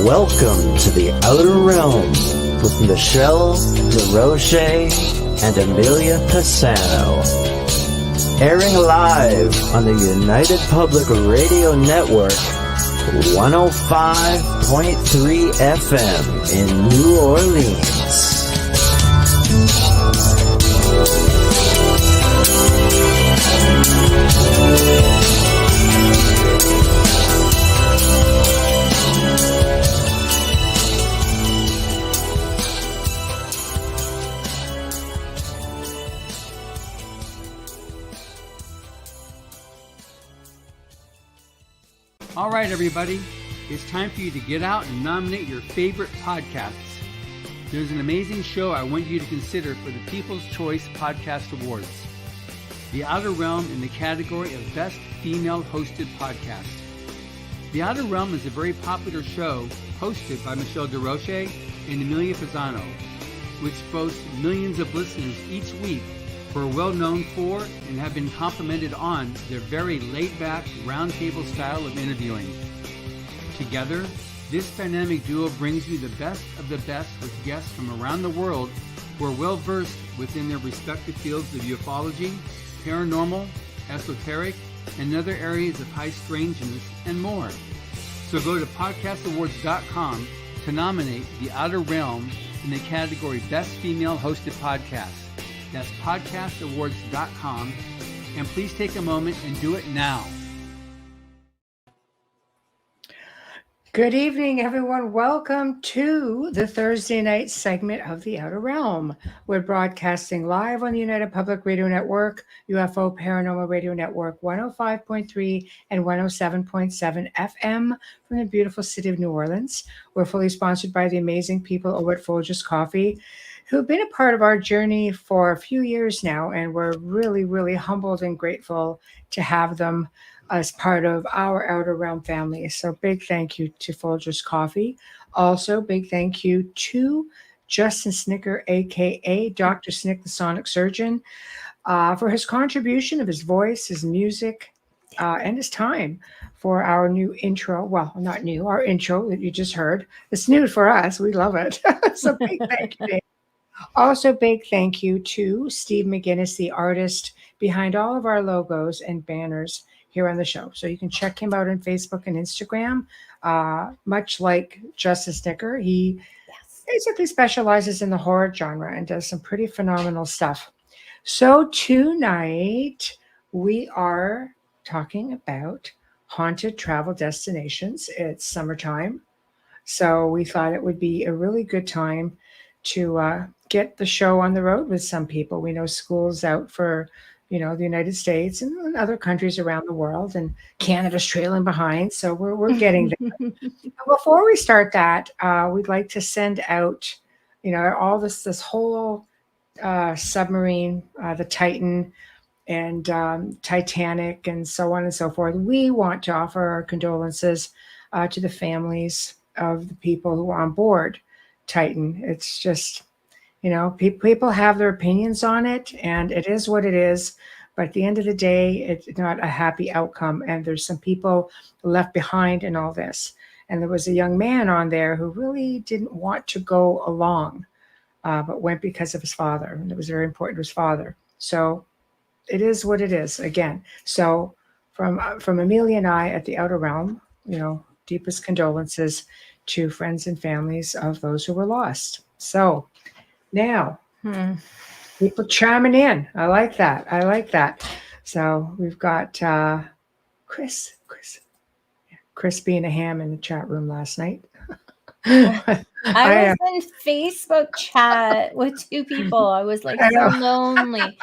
Welcome to the Outer Realm with Michelle and Amelia Pisano. Airing live on the United Public Radio Network, 105.3 FM in New Orleans. All right, everybody, it's time for you to get out and nominate your favorite podcasts. There's an amazing show I want you to consider for the People's Choice Podcast Awards. The Outer Realm in the category of Best Female Hosted Podcast. The Outer Realm is a very popular show hosted by Michelle and Amelia Pisano, which boasts millions of listeners each week who are well known for and have been complimented on their very laid-back, roundtable style of interviewing. Together, this dynamic duo brings you the best of the best with guests from around the world who are well-versed within their respective fields of ufology, paranormal, esoteric, and other areas of high strangeness, and more. So go to podcastawards.com to nominate The Outer Realm in the category Best Female Hosted Podcast. That's podcastawards.com, and please take a moment and do it now. Good evening, everyone. Welcome to the Thursday night segment of The Outer Realm. We're broadcasting live on the United Public Radio Network, UFO Paranormal Radio Network, 105.3 and 107.7 FM from the beautiful city of New Orleans. We're fully sponsored by the amazing people over at Folgers Coffee, who've been a part of our journey for a few years now, and we're really, really humbled and grateful to have them as part of our Outer Realm family. So big thank you to Folgers Coffee. Also, big thank you to Justin Snicker, aka Dr. Snick, the Sonic Surgeon, for his contribution of his voice, his music, and his time for our new intro. Well, not new, our intro that you just heard. It's new for us. We love it. So big thank you, Dave. Also, big thank you to Steve McGinnis, the artist behind all of our logos and banners here on the show. So you can check him out on Facebook and Instagram. Much like Justice Snicker, he basically specializes in the horror genre and does some pretty phenomenal stuff. So tonight we are talking about haunted travel destinations. It's summertime, so we thought it would be a really good time to get the show on the road with some people. We know school's out for, the United States and other countries around the world, and Canada's trailing behind. So we're getting there. Before we start that, we'd like to send out, all this whole submarine, the Titan and Titanic and so on and so forth. We want to offer our condolences to the families of the people who are on board Titan. It's just, people have their opinions on it, and it is what it is. But at the end of the day, it's not a happy outcome. And there's some people left behind in all this. And there was a young man on there who really didn't want to go along, but went because of his father. And it was very important to his father. So it is what it is again. So from Amelia and I at the Outer Realm, deepest condolences to friends and families of those who were lost. So now, people chiming in. I like that. So we've got Chris being a ham in the chat room last night. I was in Facebook chat with two people. I was like so lonely.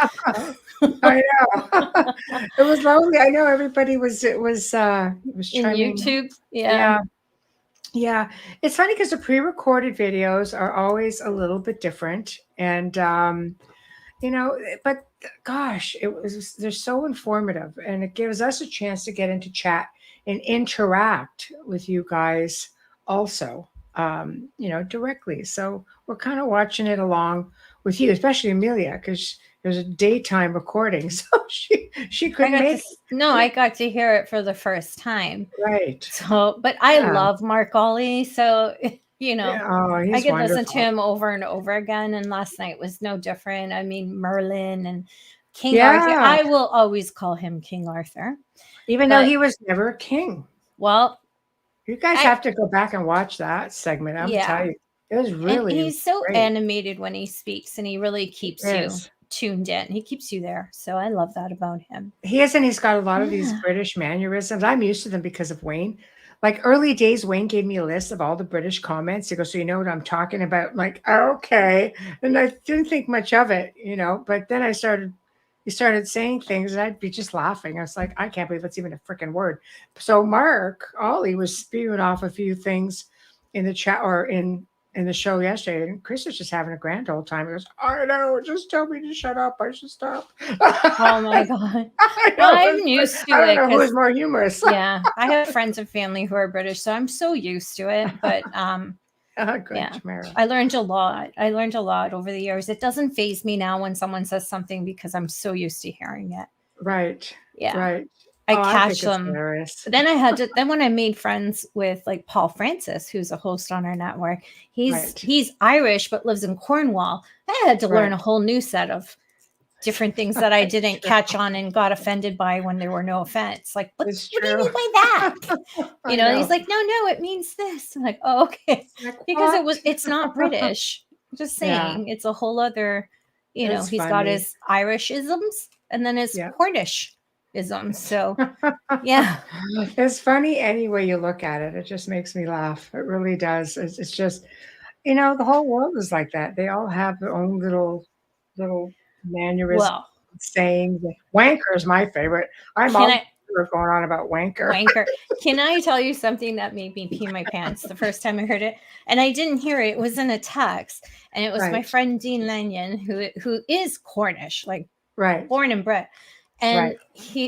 I know. It was lonely. I know everybody was in YouTube. Yeah. It's funny because the pre-recorded videos are always a little bit different. And, but gosh, they're so informative, and it gives us a chance to get into chat and interact with you guys also, directly. So we're kind of watching it along with you, especially Amelia, because There's a daytime recording, so she couldn't make it. I got to hear it for the first time. Right. So, but I love Mark Ollie, so Yeah, oh, I he's could listen to wonderful. him over and over again, and last night was no different. I mean, Merlin and King Arthur. Yeah. I will always call him King Arthur. Even though he was never a king. Well, you guys have to go back and watch that segment. I'm telling you, it was really. And he's so great. animated when he speaks, and he really keeps you tuned in. He keeps you there. So I love that about him. He's got a lot of these British mannerisms. I'm used to them because of Wayne. Like early days, Wayne gave me a list of all the British comments. He goes, so you know what I'm talking about? I'm like, okay. And I didn't think much of it, but then he started saying things and I'd be just laughing. I was like, I can't believe that's even a freaking word. So Mark Ollie was spewing off a few things in the chat or in the show yesterday, and Chris was just having a grand old time. He goes, I know, just tell me to shut up. I should stop. Oh my God. I'm used to it. I don't know who's more humorous. Yeah. I have friends and family who are British, so I'm so used to it. But I learned a lot. I learned a lot over the years. It doesn't faze me now when someone says something because I'm so used to hearing it. Right. Yeah. Right. I catch them. Then when I made friends with like Paul Francis, who's a host on our network, he's Irish but lives in Cornwall. I had to learn a whole new set of different things that I didn't catch on and got offended by when there were no offense. Like, what do you mean by that? He's like, no, it means this. I'm like, oh, okay. Because it's not British. Just saying, it's a whole other, he's got his Irish isms and then his Cornish isms. So yeah, it's funny any way you look at it. It just makes me laugh. It really does. It's just, the whole world is like that. They all have their own little mannerisms, sayings. Wanker is my favorite. I'm all going on about wanker. Can I tell you something that made me pee my pants the first time I heard it? And I didn't hear it. It was in a text, and it was my friend Dean Lanyon, who is Cornish, like born and bred. And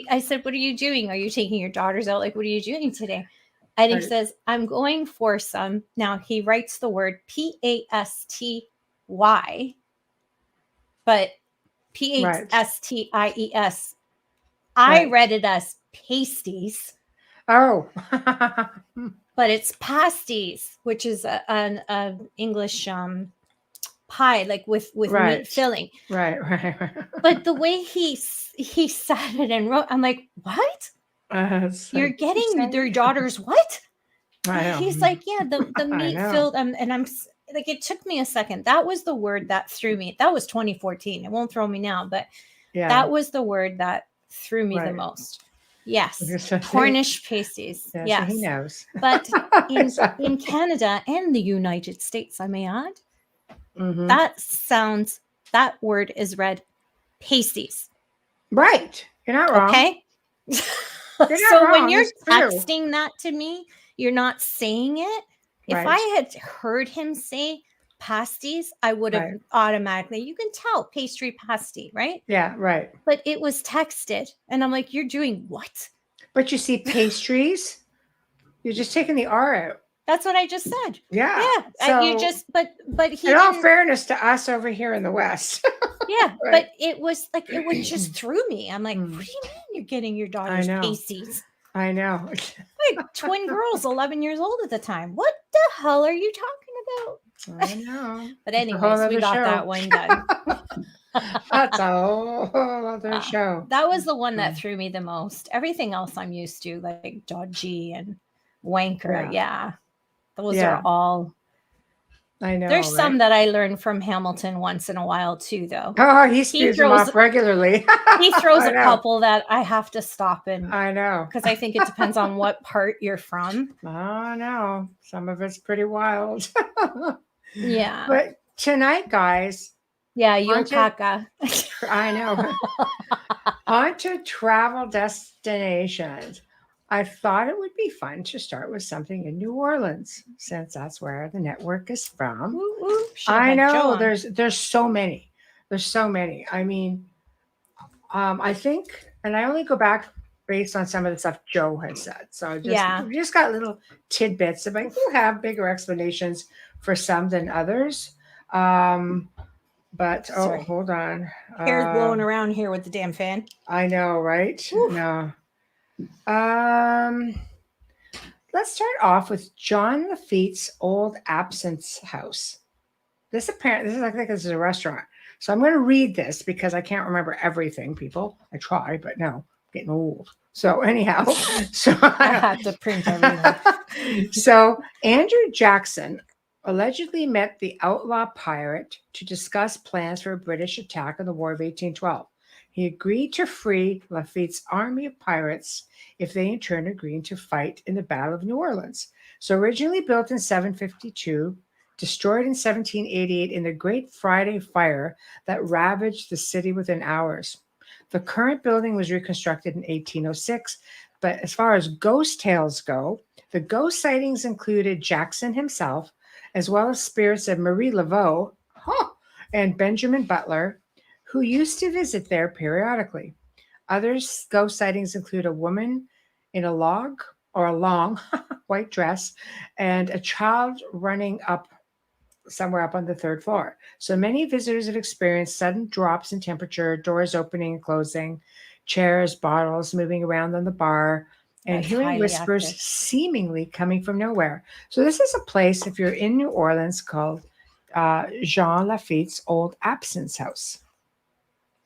I said, what are you doing? Are you taking your daughters out? Like, what are you doing today? And he says, I'm going for some. Now he writes the word Pasty, but Pasties. I read it as pasties. Oh. But it's pasties, which is an English pie, like with meat filling. Right. But the way he said it and wrote, I'm like, what? You're getting their daughters what? He's like, yeah, the meat filled, and I'm like, it took me a second. That was the word that threw me. That was 2014. It won't throw me now, but that was the word that threw me the most. Yes, Cornish pasties. Yes, he knows. But in Canada and the United States, I may add, that word is read pasties. Right. You're not wrong. Okay. So when you're texting that to me, you're not saying it. If I had heard him say pasties, I would have automatically, you can tell pastry pasty, right? Yeah, right. But it was texted, and I'm like, you're doing what? But you see pastries, you're just taking the R out. That's what I just said. Yeah. So, you just, but he. In all fairness to us over here in the West. Yeah, but it was like, it was just through me. I'm like, what do you mean you're getting your daughter's pasties? I know. Like twin girls, 11 years old at the time. What the hell are you talking about? I know. But anyways, we got that one done. That's a whole other show. That was the one that threw me the most. Everything else I'm used to, like dodgy and wanker. Yeah. Those are all. I know. There's some that I learned from Hamilton once in a while too, though. Oh, he spews them off regularly. He throws a couple that I have to stop and. I know. Because I think it depends on what part you're from. Oh, no. Some of it's pretty wild. Yeah. But tonight, guys. Yeah, Yokaka. I know. Haunted travel destinations. I thought it would be fun to start with something in New Orleans, since that's where the network is from. I know there's so many. There's so many. I mean, I think, and I only go back based on some of the stuff Joe had said. So we just got little tidbits of like, you have bigger explanations for some than others. But Sorry. hold on. Hair's blowing around here with the damn fan. I know, right? Oof. No. Let's start off with John Lafitte's Old Absence House. This is like this is a restaurant. So I'm going to read this because I can't remember everything, people. I try, but no, I'm getting old. So anyhow, so I have to print everything. So Andrew Jackson allegedly met the outlaw pirate to discuss plans for a British attack on the War of 1812. He agreed to free Lafitte's army of pirates if they in turn agreed to fight in the Battle of New Orleans. So originally built in 752, destroyed in 1788 in the Great Friday Fire that ravaged the city within hours. The current building was reconstructed in 1806, but as far as ghost tales go, the ghost sightings included Jackson himself, as well as spirits of Marie Laveau and Benjamin Butler, who used to visit there periodically. Other ghost sightings include a woman in a long white dress and a child running up somewhere up on the third floor. So many visitors have experienced sudden drops in temperature, doors opening and closing, chairs, bottles moving around on the bar, and That's hearing whispers active. seemingly coming from nowhere. So this is a place, if you're in New Orleans, called Jean Lafitte's Old Absence House.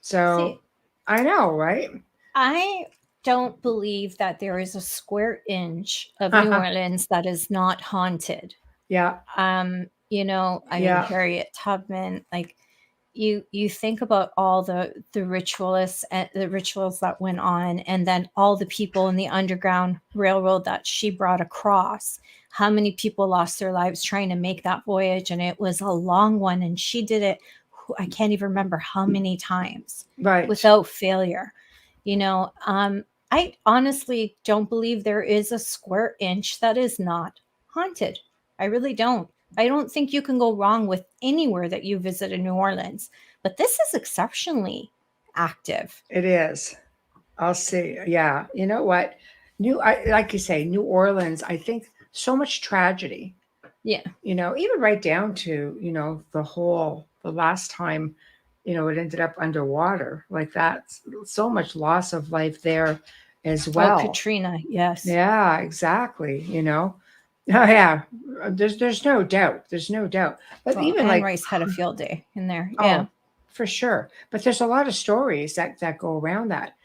So I know, right? I don't believe that there is a square inch of New Orleans that is not haunted. Yeah. You know, I mean, Harriet Tubman, like you think about all the ritualists and the rituals that went on, and then all the people in the Underground Railroad that she brought across. How many people lost their lives trying to make that voyage? And it was a long one, and she did it, I can't even remember how many times, right, without failure. You know, I honestly don't believe there is a square inch that is not haunted. I really don't. I don't think you can go wrong with anywhere that you visit in New Orleans, but this is exceptionally active. It is. I'll see. Yeah. You know what? Like you say, New Orleans, I think so much tragedy. Yeah. You know, even right down to, you know, the last time, you know, it ended up underwater like that. So much loss of life there as well. Oh, Katrina. Yes. Yeah, exactly. You know, oh yeah, there's no doubt. There's no doubt. But well, even Anne like Rice had a field day in there. Yeah, for sure. But there's a lot of stories that go around that.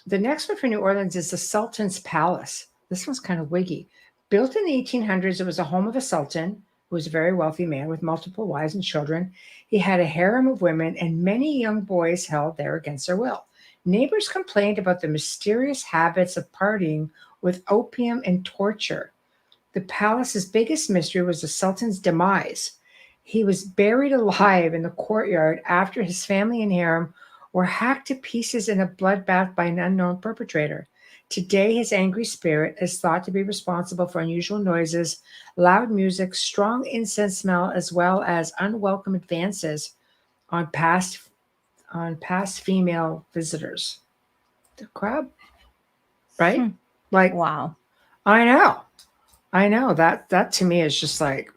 The next one for New Orleans is the Sultan's Palace. This one's kind of wiggy. Built in the 1800s, it was a home of a sultan who was a very wealthy man with multiple wives and children. He had a harem of women, and many young boys held there against their will. Neighbors complained about the mysterious habits of partying with opium and torture. The palace's biggest mystery was the Sultan's demise. He was buried alive in the courtyard after his family and harem were hacked to pieces in a bloodbath by an unknown perpetrator. Today, his angry spirit is thought to be responsible for unusual noises, loud music, strong incense smell, as well as unwelcome advances on past female visitors. The crowd, right? Like, wow. I know that to me is just like,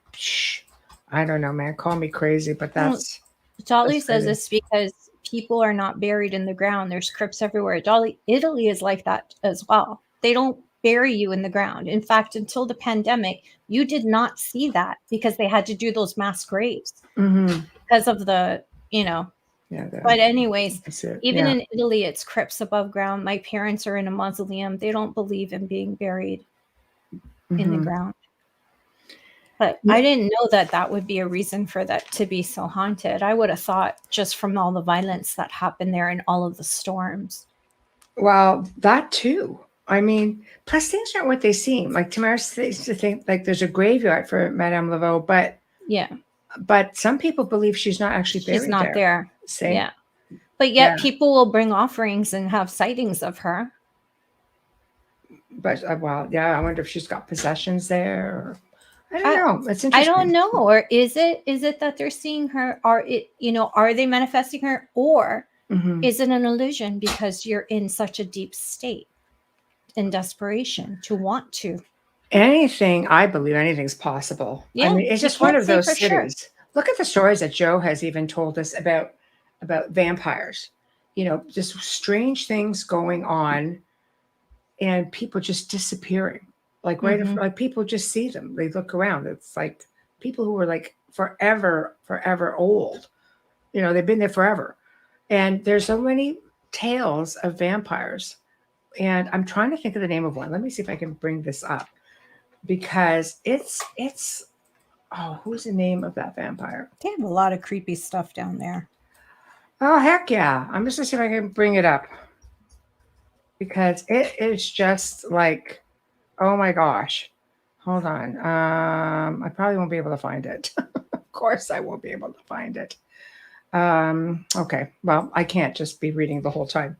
I don't know, man. Call me crazy, but that's. Dolly says this because people are not buried in the ground. There's crypts everywhere. Italy is like that as well. They don't bury you in the ground. In fact, until the pandemic, you did not see that because they had to do those mass graves because of the, you know. Yeah, but anyways, even in Italy, it's crypts above ground. My parents are in a mausoleum. They don't believe in being buried in the ground. But I didn't know that would be a reason for that to be so haunted. I would have thought just from all the violence that happened there and all of the storms. Well, that too. I mean, plus things aren't what they seem. Like Tamara used to think like there's a graveyard for Madame Laveau, but but some people believe she's not actually buried. She's not there. See? Yeah. But yet people will bring offerings and have sightings of her. But well, yeah, I wonder if she's got possessions there. Or, I don't know. It's interesting. I don't know. Or is it that they're seeing her? Are they manifesting her? Or is it an illusion because you're in such a deep state in desperation to want to? I believe anything's possible. Yeah, I mean, it's just one of those cities. look at the stories that Joe has even told us about vampires. Just strange things going on, and people just disappearing. Like like people just see them. They look around. It's like people who were like forever old. They've been there forever. And there's so many tales of vampires. And I'm trying to think of the name of one. Let me see if I can bring this up, because it's who's the name of that vampire? They have a lot of creepy stuff down there. Oh, heck yeah. I'm just going to see if I can bring it up, because it is just like, oh my gosh. Hold on. I probably won't be able to find it. Of course I won't be able to find it. Okay. Well, I can't just be reading the whole time.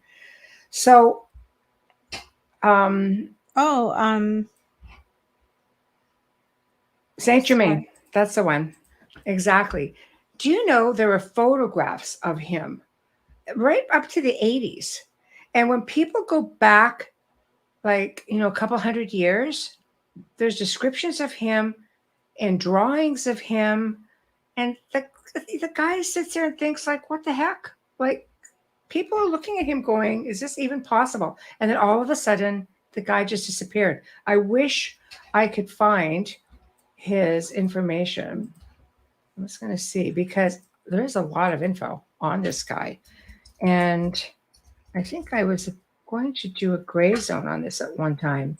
So, Saint Germain. That's the one. Exactly. Do you know there are photographs of him right up to the 80s? And when people go back, like, a couple hundred years, there's descriptions of him and drawings of him. And the guy sits there and thinks, like, what the heck? Like, people are looking at him going, is this even possible? And then all of a sudden, the guy just disappeared. I wish I could find his information. I'm just going to see, because there's a lot of info on this guy. And I think I was going to do a gray zone on this at one time.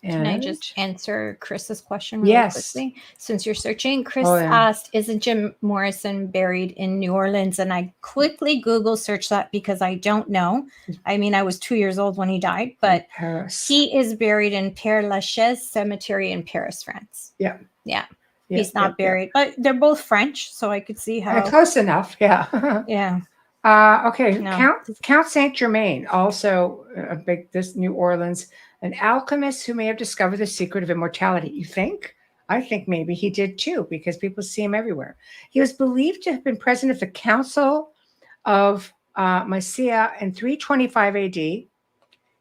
Can I just answer Chris's question really quickly? Since you're searching, Chris asked, isn't Jim Morrison buried in New Orleans? And I quickly Google searched that because I don't know. I mean, I was 2 years old when he died, but he is buried in Père Lachaise Cemetery in Paris, France. Yeah. He's not buried, but they're both French, so I could see how. Close enough, yeah. Yeah. Okay, no. Count Saint Germain, also this New Orleans, an alchemist who may have discovered the secret of immortality. You think? I think maybe he did too, because people see him everywhere. He was believed to have been president of the Council of Nicaea in 325 AD.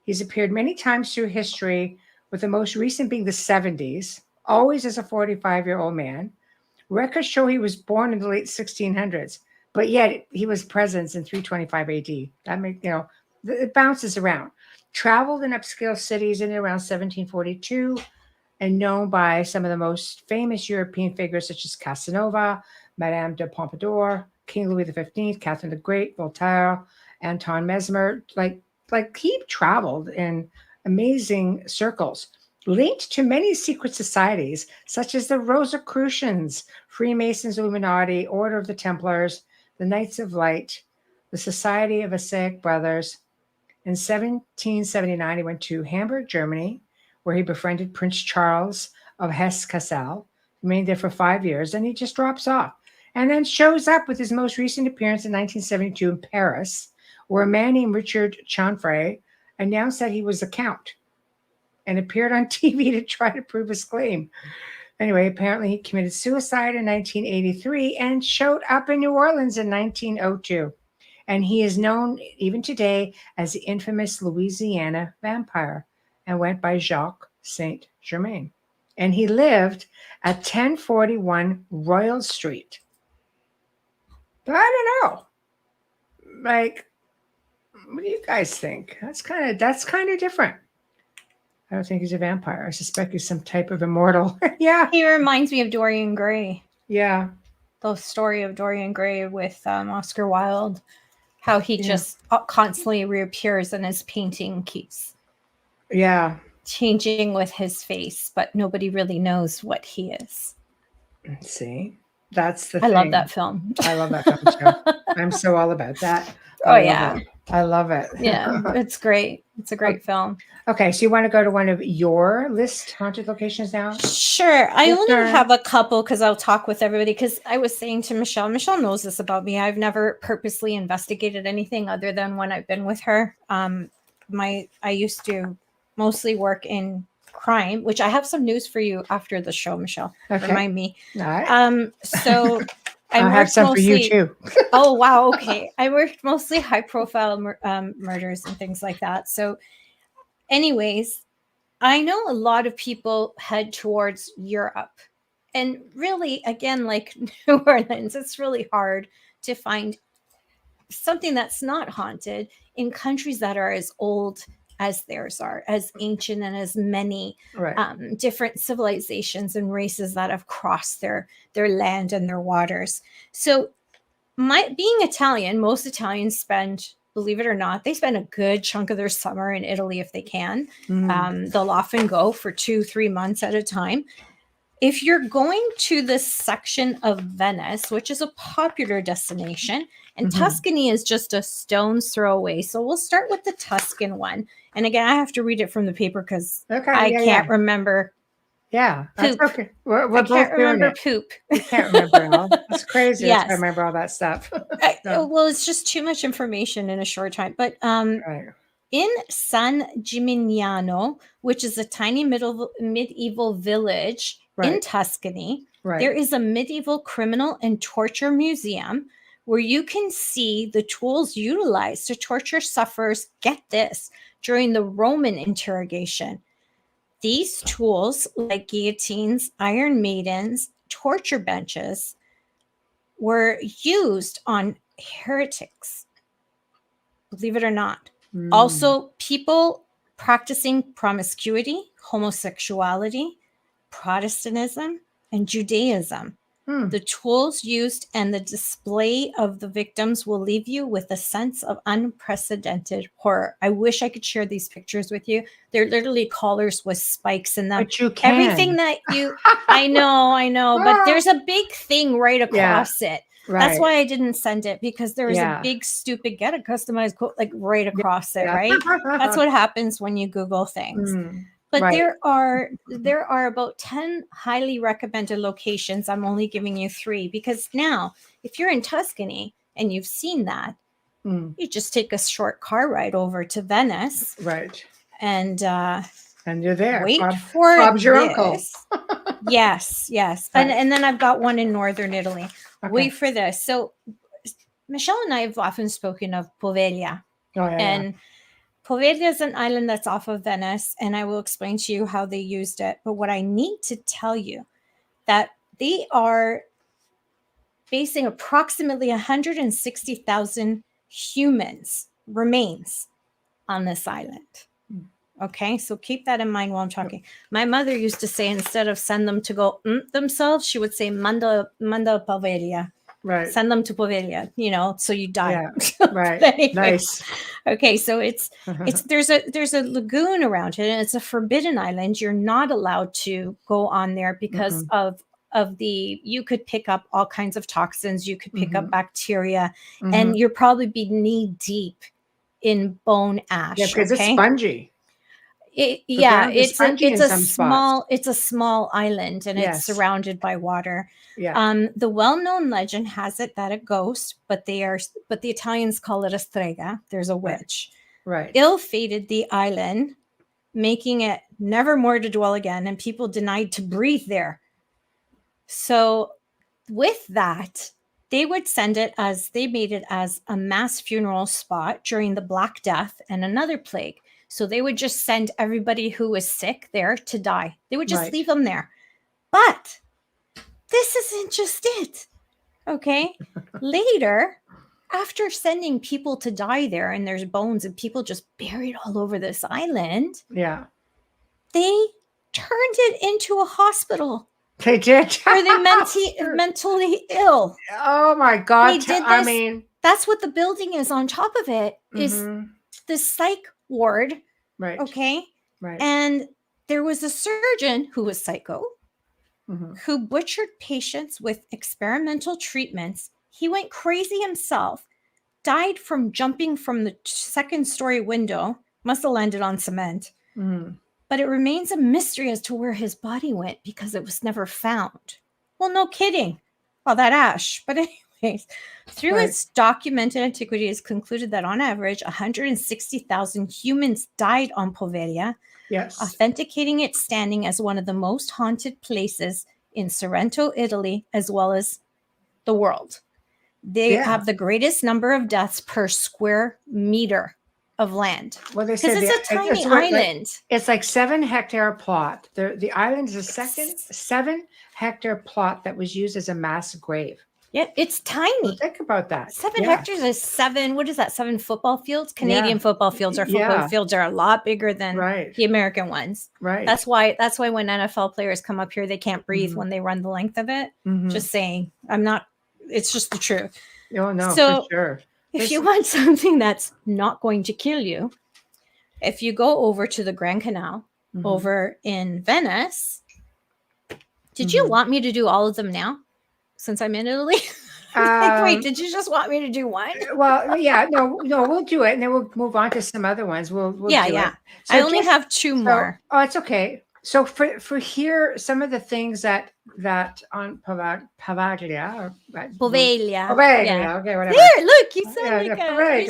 He's appeared many times through history, with the most recent being the 70s, always as a 45-year-old man. Records show he was born in the late 1600s. But yet he was present in 325 AD. That makes, it bounces around. Traveled in upscale cities in around 1742, and known by some of the most famous European figures such as Casanova, Madame de Pompadour, King Louis XV, Catherine the Great, Voltaire, Anton Mesmer. Like he traveled in amazing circles, linked to many secret societies such as the Rosicrucians, Freemasons, Illuminati, Order of the Templars, the Knights of Light, the Society of Assaic Brothers. In 1779, he went to Hamburg, Germany, where he befriended Prince Charles of Hesse-Kassel, remained there for 5 years, and he just drops off, and then shows up with his most recent appearance in 1972 in Paris, where a man named Richard Chanfray announced that he was a count and appeared on TV to try to prove his claim. Anyway, apparently he committed suicide in 1983 and showed up in New Orleans in 1902. And he is known even today as the infamous Louisiana vampire, and went by Jacques Saint Germain. And he lived at 1041 Royal Street. But I don't know. Like, what do you guys think? That's kind of different. I don't think he's a vampire. I suspect he's some type of immortal. Yeah. He reminds me of Dorian Gray. Yeah. The story of Dorian Gray with Oscar Wilde. How he just constantly reappears and his painting keeps changing with his face, but nobody really knows what he is. See? That's the thing. I love that film. I love that film too. I'm so all about that. I love it. Yeah, it's great. It's a great film. Okay, so you want to go to one of your list haunted locations now? Sure. I only have a couple because I'll talk with everybody, because I was saying to Michelle knows this about me. I've never purposely investigated anything other than when I've been with her. I used to mostly work in crime, which I have some news for you after the show, Michelle. Okay. Remind me. All right. So I have some mostly, for you too. Oh, wow. Okay. I worked mostly high profile murders and things like that. So anyways, I know a lot of people head towards Europe and really, again, like New Orleans, it's really hard to find something that's not haunted in countries that are as old as theirs are, as ancient, and as many different civilizations and races that have crossed their land and their waters. So being Italian, most Italians spend, believe it or not, they spend a good chunk of their summer in Italy if they can. They'll often go for 2-3 months at a time. If you're going to this section of Venice, which is a popular destination, and Tuscany is just a stone's throw away. So we'll start with the Tuscan one. And again, I have to read it from the paper because I can't remember. Yeah, that's poop. okay. We're I can't remember poop. You can't remember all. That's crazy. Yes. I remember all that stuff. Well, it's just too much information in a short time. But in San Gimignano, which is a tiny medieval village in Tuscany, there is a medieval criminal and torture museum where you can see the tools utilized to torture sufferers, get this, during the Roman interrogation. These tools, like guillotines, iron maidens, torture benches, were used on heretics, believe it or not. Also, people practicing promiscuity, homosexuality, Protestantism, and Judaism. The tools used and the display of the victims will leave you with a sense of unprecedented horror. I wish I could share these pictures with you. They're literally collars with spikes in them. But you can. Everything that you, I know, but there's a big thing right across it. That's why I didn't send it, because there was a big stupid get a customized quote like right across it, right? That's what happens when you Google things. But there are about 10 highly recommended locations. I'm only giving you 3 because now, if you're in Tuscany and you've seen that, you just take a short car ride over to Venice, and you're there. Wait for Bob's your uncle. Yes. And then I've got one in northern Italy. Wait for this. So Michelle and I have often spoken of Poveglia. And Poveglia is an island that's off of Venice, and I will explain to you how they used it. But what I need to tell you, that they are basing approximately 160,000 humans remains on this island. Okay, so keep that in mind while I'm talking. My mother used to say, instead of send them to go themselves, she would say manda Poveglia. Send them to Poveglia, so you die. Anyway. Nice. Okay, so it's there's a lagoon around it, and it's a forbidden island. You're not allowed to go on there because of you could pick up all kinds of toxins, you could pick up bacteria, and you'll probably be knee deep in bone ash. Yeah, because it's spongy. It's a small island, and it's surrounded by water. The well-known legend has it that a ghost, but the Italians call it a strega. There's a witch. Ill-fated the island, making it never more to dwell again, and people denied to breathe there. So with that, they would they made it as a mass funeral spot during the Black Death and another plague. So they would just send everybody who was sick there to die. They would just leave them there. But this isn't just it. Okay. Later, after sending people to die there, and there's bones and people just buried all over this island. Yeah. They turned it into a hospital. They did. For the mentally ill. Oh my God. They did this. That's what the building is on top of it, is the psych ward. Okay. And there was a surgeon who was psycho, who butchered patients with experimental treatments. He went crazy himself, died from jumping from the 2nd-story window, must have landed on cement. But it remains a mystery as to where his body went, because it was never found. Well, no kidding. All that ash. But anyways, through its documented antiquity, it's concluded that on average, 160,000 humans died on Poveglia, authenticating its standing as one of the most haunted places in Sorrento, Italy, as well as the world. They have the greatest number of deaths per square meter of land. Well, they said it's a tiny island. It's like 7-hectare plot. The island is a 7 7-hectare plot that was used as a mass grave. Yeah, it's tiny. Well, think about that. 7 hectares is 7. What is that? 7 football fields? Canadian football fields. Our football fields are a lot bigger than the American ones. Right. That's why when NFL players come up here, they can't breathe when they run the length of it. Just saying. It's just the truth. Oh, no, so for sure. If you want something that's not going to kill you, if you go over to the Grand Canal over in Venice, did you want me to do all of them now? Since I'm in Italy? Wait, did you just want me to do one? Well, yeah, no, we'll do it, and then we'll move on to some other ones. We'll do it. So I only have 2 more. Oh, it's okay. So for here, some of the things that on Poveglia. Poveglia. Okay, whatever. There, look, you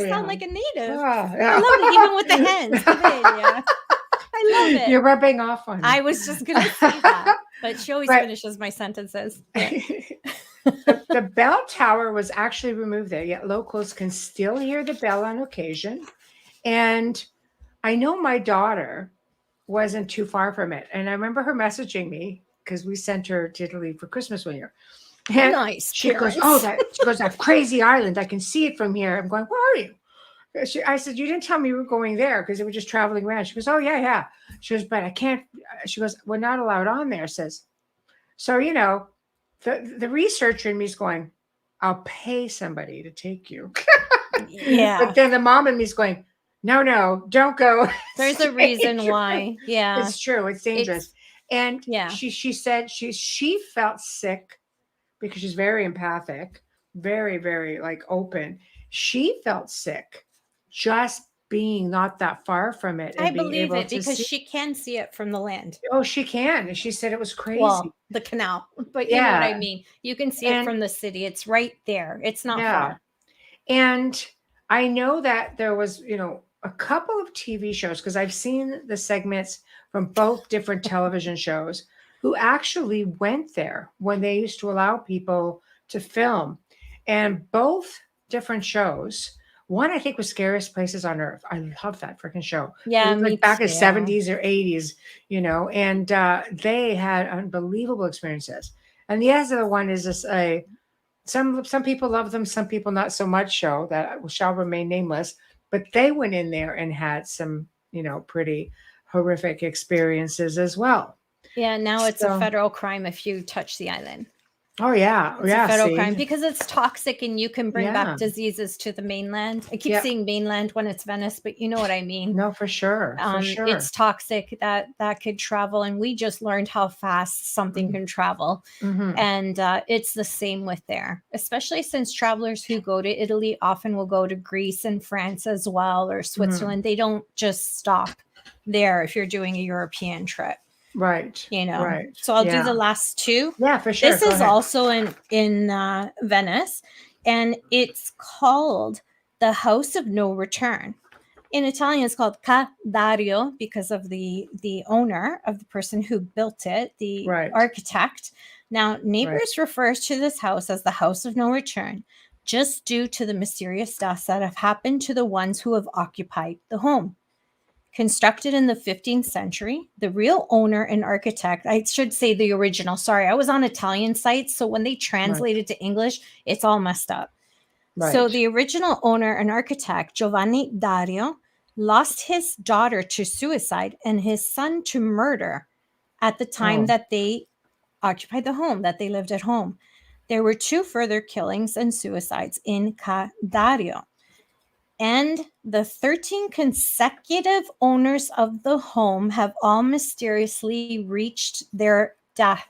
sound like a native. I love it, even with the hands. Poveglia. I love it. You're rubbing off on me. I was just going to say that, but she always finishes my sentences. The bell tower was actually removed there, yet locals can still hear the bell on occasion. And I know my daughter wasn't too far from it. And I remember her messaging me because we sent her to Italy for Christmas one year. And nice. She goes, that crazy island. I can see it from here. I'm going, where are you? I said, you didn't tell me we were going there because they were just traveling around. She goes, oh, yeah. She goes, but I can't. She goes, we're not allowed on there. Says, so, the researcher in me is going, I'll pay somebody to take you. Yeah. But then the mom in me is going, no, don't go. There's a reason why. Yeah. It's true. It's dangerous. And she said she felt sick because she's very empathic, very, very open. She felt sick just being not that far from it. And I believe it because she can see it from the land. Oh, she can. And she said it was crazy. Well, the canal, but you know what I mean? You can see it from the city. It's right there. It's not far. And I know that there was, a couple of TV shows, because I've seen the segments from both different television shows who actually went there when they used to allow people to film. And both different shows. One, I think, was Scariest Places on Earth. I love that freaking show. Yeah, back in the 70s or 80s, and they had unbelievable experiences. And the other one is this some people love them, some people not so much show that shall remain nameless, but they went in there and had some, pretty horrific experiences as well. Yeah, now it's a federal crime if you touch the island. Oh, yeah. It's a federal crime because it's toxic and you can bring back diseases to the mainland. I keep saying mainland when it's Venice, but you know what I mean. No, for sure. It's toxic that could travel. And we just learned how fast something can travel. And it's the same with there, especially since travelers who go to Italy often will go to Greece and France as well, or Switzerland. They don't just stop there if you're doing a European trip. Right. Right. So I'll do the last 2. Yeah, for sure. This is also in Venice, and it's called the House of No Return. In Italian, it's called Ca Dario because of the owner of the person who built it, the architect. Now, neighbors refer to this house as the House of No Return, just due to the mysterious deaths that have happened to the ones who have occupied the home. Constructed in the 15th century, the real owner and architect, I should say the original, sorry, I was on Italian sites, so when they translated to English, it's all messed up. So the original owner and architect, Giovanni Dario, lost his daughter to suicide and his son to murder at the time that they occupied the home, that they lived at home. There were 2 further killings and suicides in Ca Dario. And the 13 consecutive owners of the home have all mysteriously reached their death.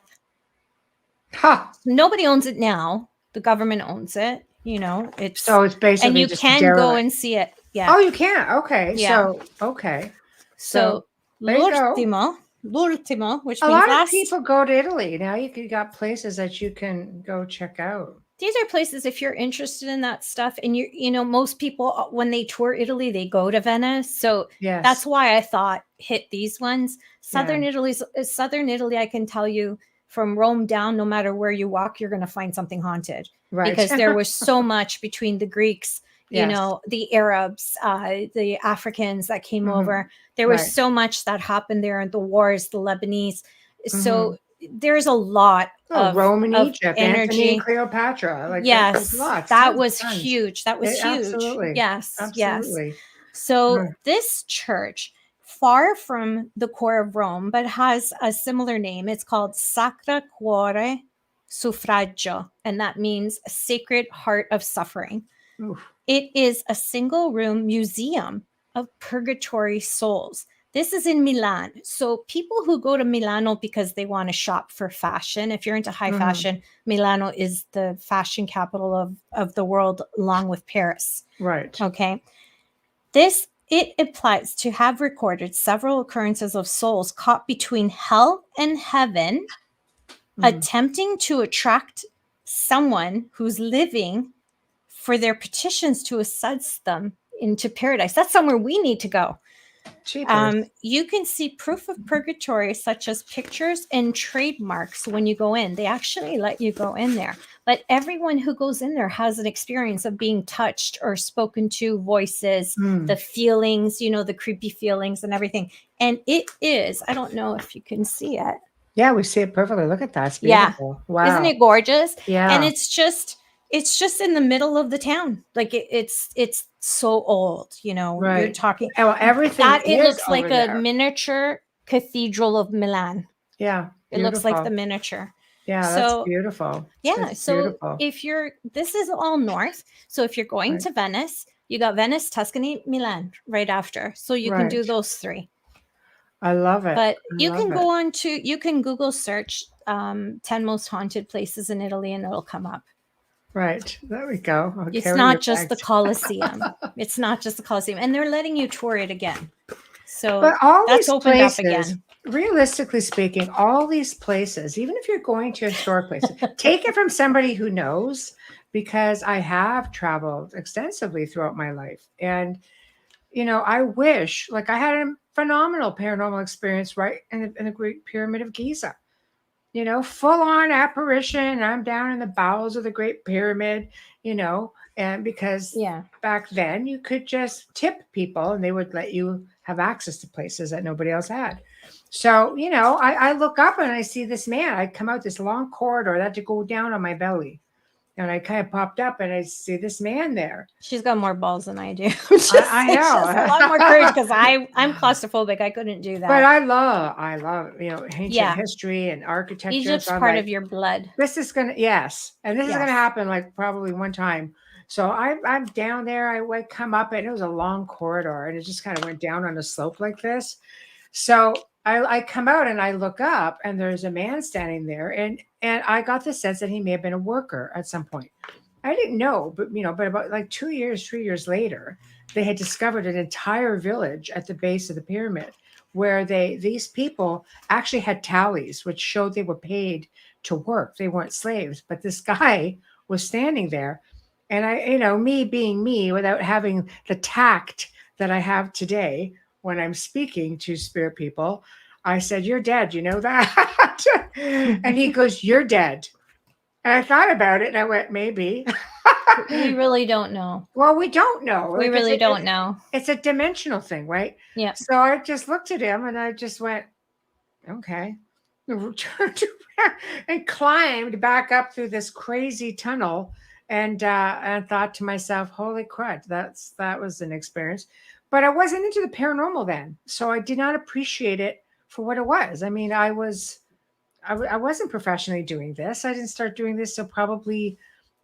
Nobody owns it now. The government owns it. It's basically, and you can go and see it. Yeah. Oh, you can. Okay. Yeah. So l'ultimo, which means a lot last. of people go to Italy now. You got places that you can go check out. These are places, if you're interested in that stuff, and most people, when they tour Italy, they go to Venice. So that's why I thought hit these ones. Southern Italy, I can tell you from Rome down, no matter where you walk, you're going to find something haunted. Right. Because there was so much between the Greeks, the Arabs, the Africans that came over. There was so much that happened there, and the wars, the Lebanese. So there's a lot Rome and of Egypt, energy. Antony and Cleopatra. Like yes, lots, that was huge. That was huge. Absolutely. Yes, absolutely. Yes. So this church, far from the core of Rome, but has a similar name. It's called Sacra Cuore Suffragio, and that means Sacred Heart of Suffering. Oof. It is a single room museum of purgatory souls. This is in Milan. So people who go to Milano because they want to shop for fashion, if you're into high fashion, Milano is the fashion capital of the world, along with Paris. Right. Okay. It applies to have recorded several occurrences of souls caught between hell and heaven, attempting to attract someone who's living for their petitions to assess them into paradise. That's somewhere we need to go. You can see proof of purgatory, such as pictures and trademarks when you go in. They actually let you go in there. But everyone who goes in there has an experience of being touched or spoken to, voices, the feelings, the creepy feelings and everything. And it is, I don't know if you can see it. Yeah, we see it perfectly. Look at that. It's beautiful. Yeah. Wow. Isn't it gorgeous? Yeah. And it's just in the middle of the town. Like it's so old, Right. You're talking. Well, everything it looks like a miniature cathedral of Milan. Yeah. It looks like the miniature. Yeah, that's beautiful. Yeah. That's so beautiful. This is all north. So if you're going to Venice, you got Venice, Tuscany, Milan right after. So you can do those three. I love it. But you can Google search 10 most haunted places in Italy and it'll come up. Right. There we go. It's not just the Colosseum. It's not just the Colosseum. And they're letting you tour it again. So but all that's these opened places, up again. Realistically speaking, all these places, even if you're going to historic places, take it from somebody who knows, because I have traveled extensively throughout my life. And, I wish, like, I had a phenomenal paranormal experience right in the Great Pyramid of Giza. Full on apparition. I'm down in the bowels of the Great Pyramid, and because back then you could just tip people and they would let you have access to places that nobody else had. So, I look up and I see this man. I come out this long corridor that had to go down on my belly. And I kind of popped up and I see this man there. She's got more balls than I do. I know. She has a lot more courage because I'm claustrophobic. I couldn't do that. But I love, ancient history and architecture. Egypt's part of your blood. This is going to, and this is going to happen like probably one time. So I'm down there. I come up and it was a long corridor and it just kind of went down on a slope like this. So I come out and I look up and there's a man standing there and I got the sense that he may have been a worker at some point. I didn't know, but about like 3 years later, they had discovered an entire village at the base of the pyramid where these people actually had tallies, which showed they were paid to work. They weren't slaves, but this guy was standing there. And I, me being me, without having the tact that I have today, when I'm speaking to spirit people, I said, "You're dead. You know that?" And he goes, "You're dead." And I thought about it and I went, maybe. We really don't know. Well, we don't know. We really don't know. It's a dimensional thing, right? Yeah. So I just looked at him and I just went, okay. Turned around and climbed back up through this crazy tunnel and thought to myself, holy crud, that was an experience. But I wasn't into the paranormal then. So I did not appreciate it for what it was. I mean, I wasn't professionally doing this. I didn't start doing this till probably,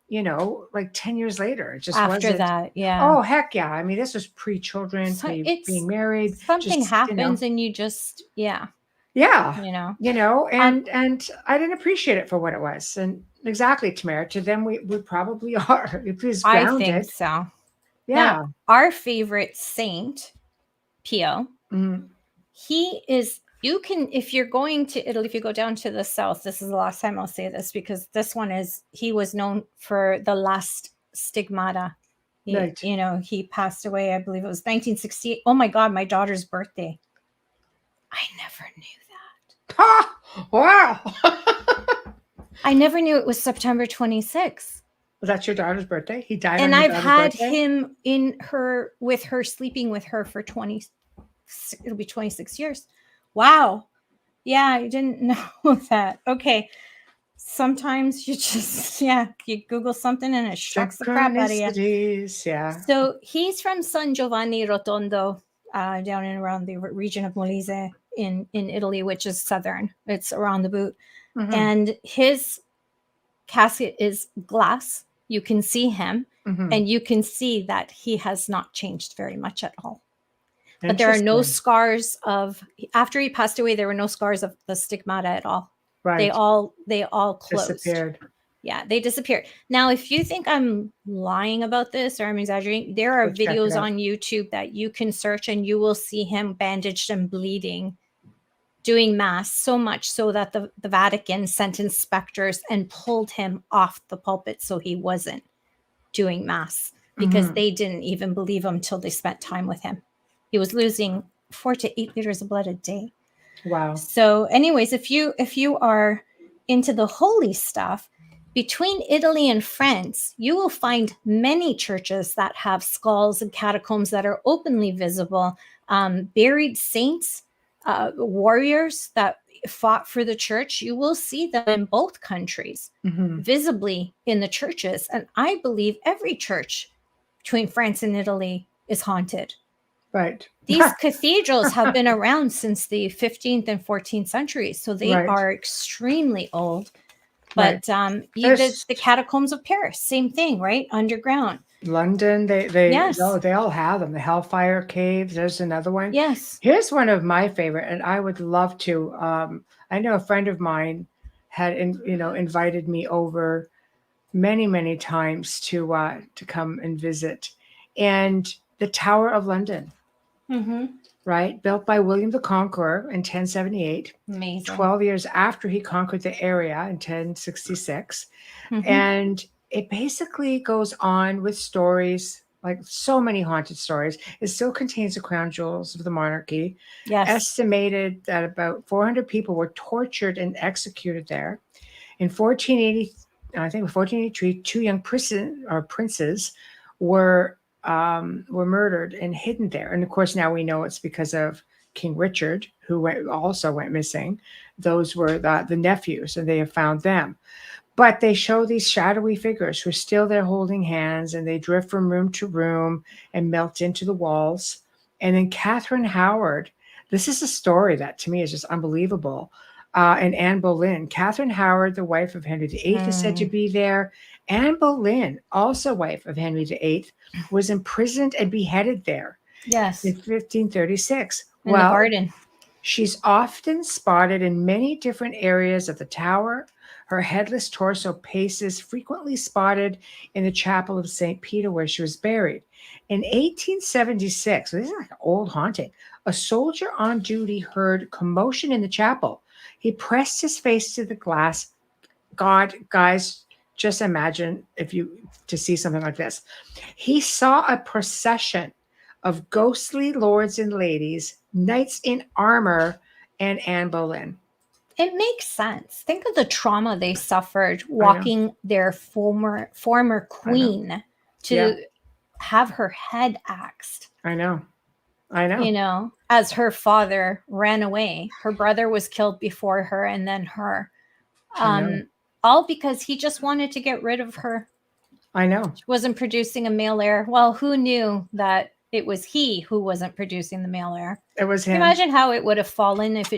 like 10 years later. It just after that, yeah. Oh, heck yeah. I mean, this was pre-children, being married. Something happens and you just, Yeah. And I didn't appreciate it for what it was. And exactly, Tamara, to them, we probably are. Please I think so. Yeah. Now, our favorite saint, Pio, he is, if you're going to Italy, if you go down to the south, this is the last time I'll say this, because this one he was known for the last stigmata. He passed away, I believe it was 1968. Oh my God, my daughter's birthday. I never knew that. Wow. I never knew it was September 26th. Was that your daughter's birthday? He died and on your I've had birthday? him sleeping with her for it'll be 26 years. Wow. Yeah, I didn't know that. Okay. Sometimes you just, you Google something and it shocks the crap out of you. Synchronicities, yeah. So he's from San Giovanni Rotondo, down and around the region of Molise in Italy, which is southern. It's around the boot. Mm-hmm. And his casket is glass. You can see him, and you can see that he has not changed very much at all. But there are no scars of, after he passed away, there were no scars of the stigmata at all. Right. They all closed. Disappeared. Yeah, they disappeared. Now, if you think I'm lying about this or I'm exaggerating, there are videos on YouTube that you can search and you will see him bandaged and bleeding, doing mass, so much so that the Vatican sent inspectors and pulled him off the pulpit so he wasn't doing mass, because they didn't even believe him till they spent time with him. He was losing 4 to 8 liters of blood a day. Wow. So anyways, if you are into the holy stuff, between Italy and France, you will find many churches that have skulls and catacombs that are openly visible, buried saints, warriors that fought for the church. You will see them in both countries, visibly in the churches. And I believe every church between France and Italy is haunted. Right. These cathedrals have been around since the 15th and 14th centuries, so they are extremely old. But the catacombs of Paris, same thing, right? Underground. London, they all have them. The Hellfire Caves. There's another one. Yes. Here's one of my favorite, and I would love to. I know a friend of mine had, invited me over many times to come and visit, and the Tower of London. Right, built by William the Conqueror in 1078. Amazing. 12 years after he conquered the area in 1066. And it basically goes on with stories, like so many haunted stories. It still contains the crown jewels of the monarchy. Yes. Estimated that about 400 people were tortured and executed there. In 1480, I think 1483, 2 young princes were murdered and hidden there. And of course, now we know it's because of King Richard, who also went missing. Those were the nephews, and they have found them. But they show these shadowy figures who are still there holding hands, and they drift from room to room and melt into the walls. And then Catherine Howard, this is a story that to me is just unbelievable. And Anne Boleyn. Catherine Howard, the wife of Henry VIII, is said to be there. Anne Boleyn, also wife of Henry VIII, was imprisoned and beheaded there. Yes. In 1536. In the garden. She's often spotted in many different areas of the tower. Her headless torso paces frequently spotted in the chapel of St. Peter, where she was buried. In 1876, so this is like an old haunting, a soldier on duty heard commotion in the chapel. He pressed his face to the glass. God, guys, just imagine to see something like this. He saw a procession of ghostly lords and ladies, knights in armor, and Anne Boleyn. It makes sense. Think of the trauma they suffered walking their former queen to have her head axed. I know. As her father ran away. Her brother was killed before her, and then her. All because he just wanted to get rid of her. I know. She wasn't producing a male heir. Well, who knew that it was he who wasn't producing the male heir? It was him. Imagine how it would have fallen if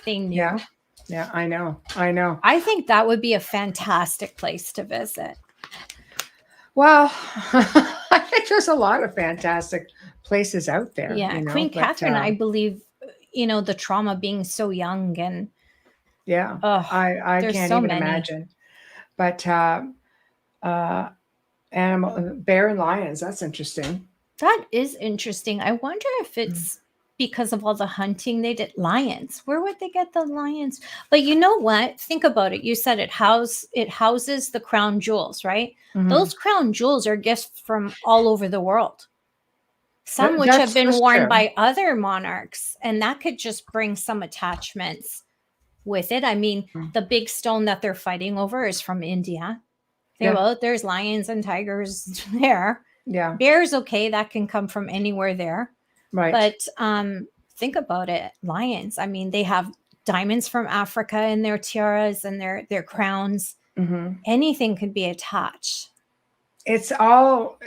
they knew. Yeah, I know. I think that would be a fantastic place to visit. Well, I think there's a lot of fantastic places out there. Yeah, Queen Catherine, I believe, the trauma being so young and I can't even imagine. But bear and lions, that's interesting. That is interesting. I wonder if it's because of all the hunting they did. Lions, where would they get the lions? But you know what? Think about it. You said it houses the crown jewels, right? Those crown jewels are gifts from all over the world. Some which have been worn by other monarchs, and that could just bring some attachments with it. I mean, the big stone that they're fighting over is from India. There's lions and tigers there. Yeah. Bears, okay, that can come from anywhere there. Right. But think about it. Lions, I mean, they have diamonds from Africa in their tiaras and their crowns. Anything could be attached. It's all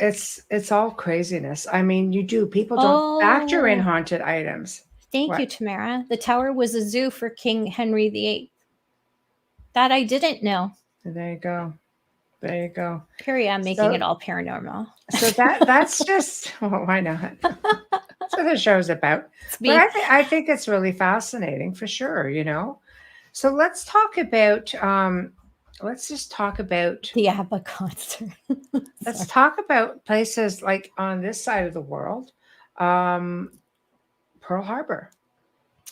craziness. I mean, people don't factor in haunted items. Thank you, Tamara. The tower was a zoo for King Henry VIII. That I didn't know. There you go. There you go. Here I am making it all paranormal. So that's just, well, why not? That's what the show's about. But I think it's really fascinating for sure, you know. So let's talk about just talk about the ABBA concert. Let's talk about places like on this side of the world. Pearl Harbor.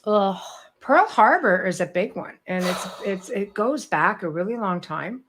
Oh, Pearl Harbor is a big one, and it goes back a really long time,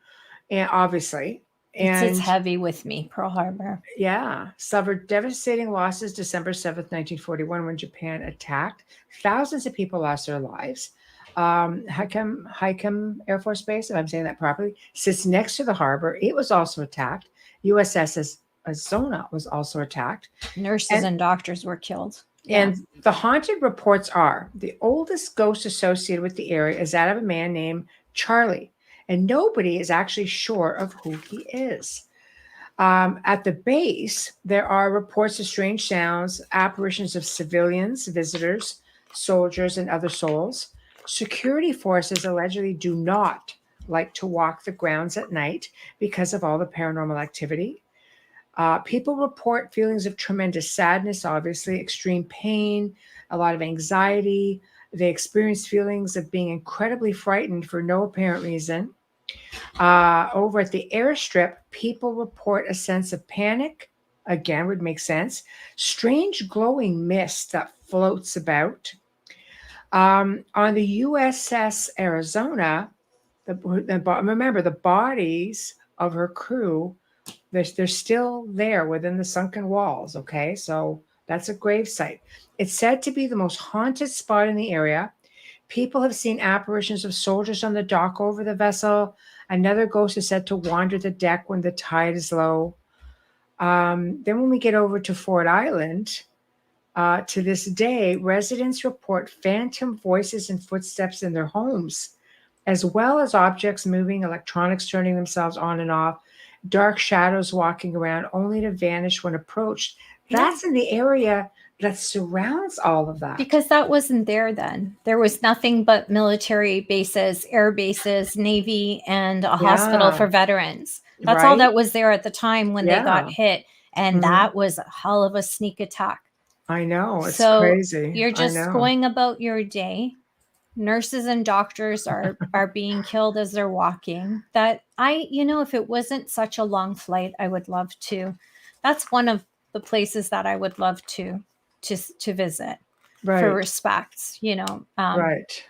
and obviously, and it's heavy with me. Pearl Harbor, yeah, suffered devastating losses December 7th, 1941, when Japan attacked. Thousands of people lost their lives. Highcombe Air Force Base, if I'm saying that properly, sits next to the harbor. It was also attacked. USS Arizona was also attacked. Nurses and doctors were killed. And the haunted reports are the oldest ghost associated with the area is that of a man named Charlie, and nobody is actually sure of who he is. At the base, there are reports of strange sounds, apparitions of civilians, visitors, soldiers, and other souls. Security forces allegedly do not like to walk the grounds at night because of all the paranormal activity. People report feelings of tremendous sadness, obviously, extreme pain, a lot of anxiety. They experience feelings of being incredibly frightened for no apparent reason. Over at the airstrip, people report a sense of panic. Again, would make sense. Strange glowing mist that floats about. On the USS Arizona, remember the bodies of her crew, they're still there within the sunken walls, okay? So that's a grave site. It's said to be the most haunted spot in the area. People have seen apparitions of soldiers on the dock over the vessel. Another ghost is said to wander the deck when the tide is low. Then when we get over to Ford Island, to this day, residents report phantom voices and footsteps in their homes, as well as objects moving, electronics turning themselves on and off, dark shadows walking around only to vanish when approached. That's in the area that surrounds all of that. Because that wasn't there then. There was nothing but military bases, air bases, Navy, and a hospital for veterans. That's all that was there at the time when they got hit. And that was a hell of a sneak attack. I know. It's crazy. You're just going about your day. Nurses and doctors are being killed as they're walking. If it wasn't such a long flight, I would love to. That's one of the places that I would love to visit for respect. Right.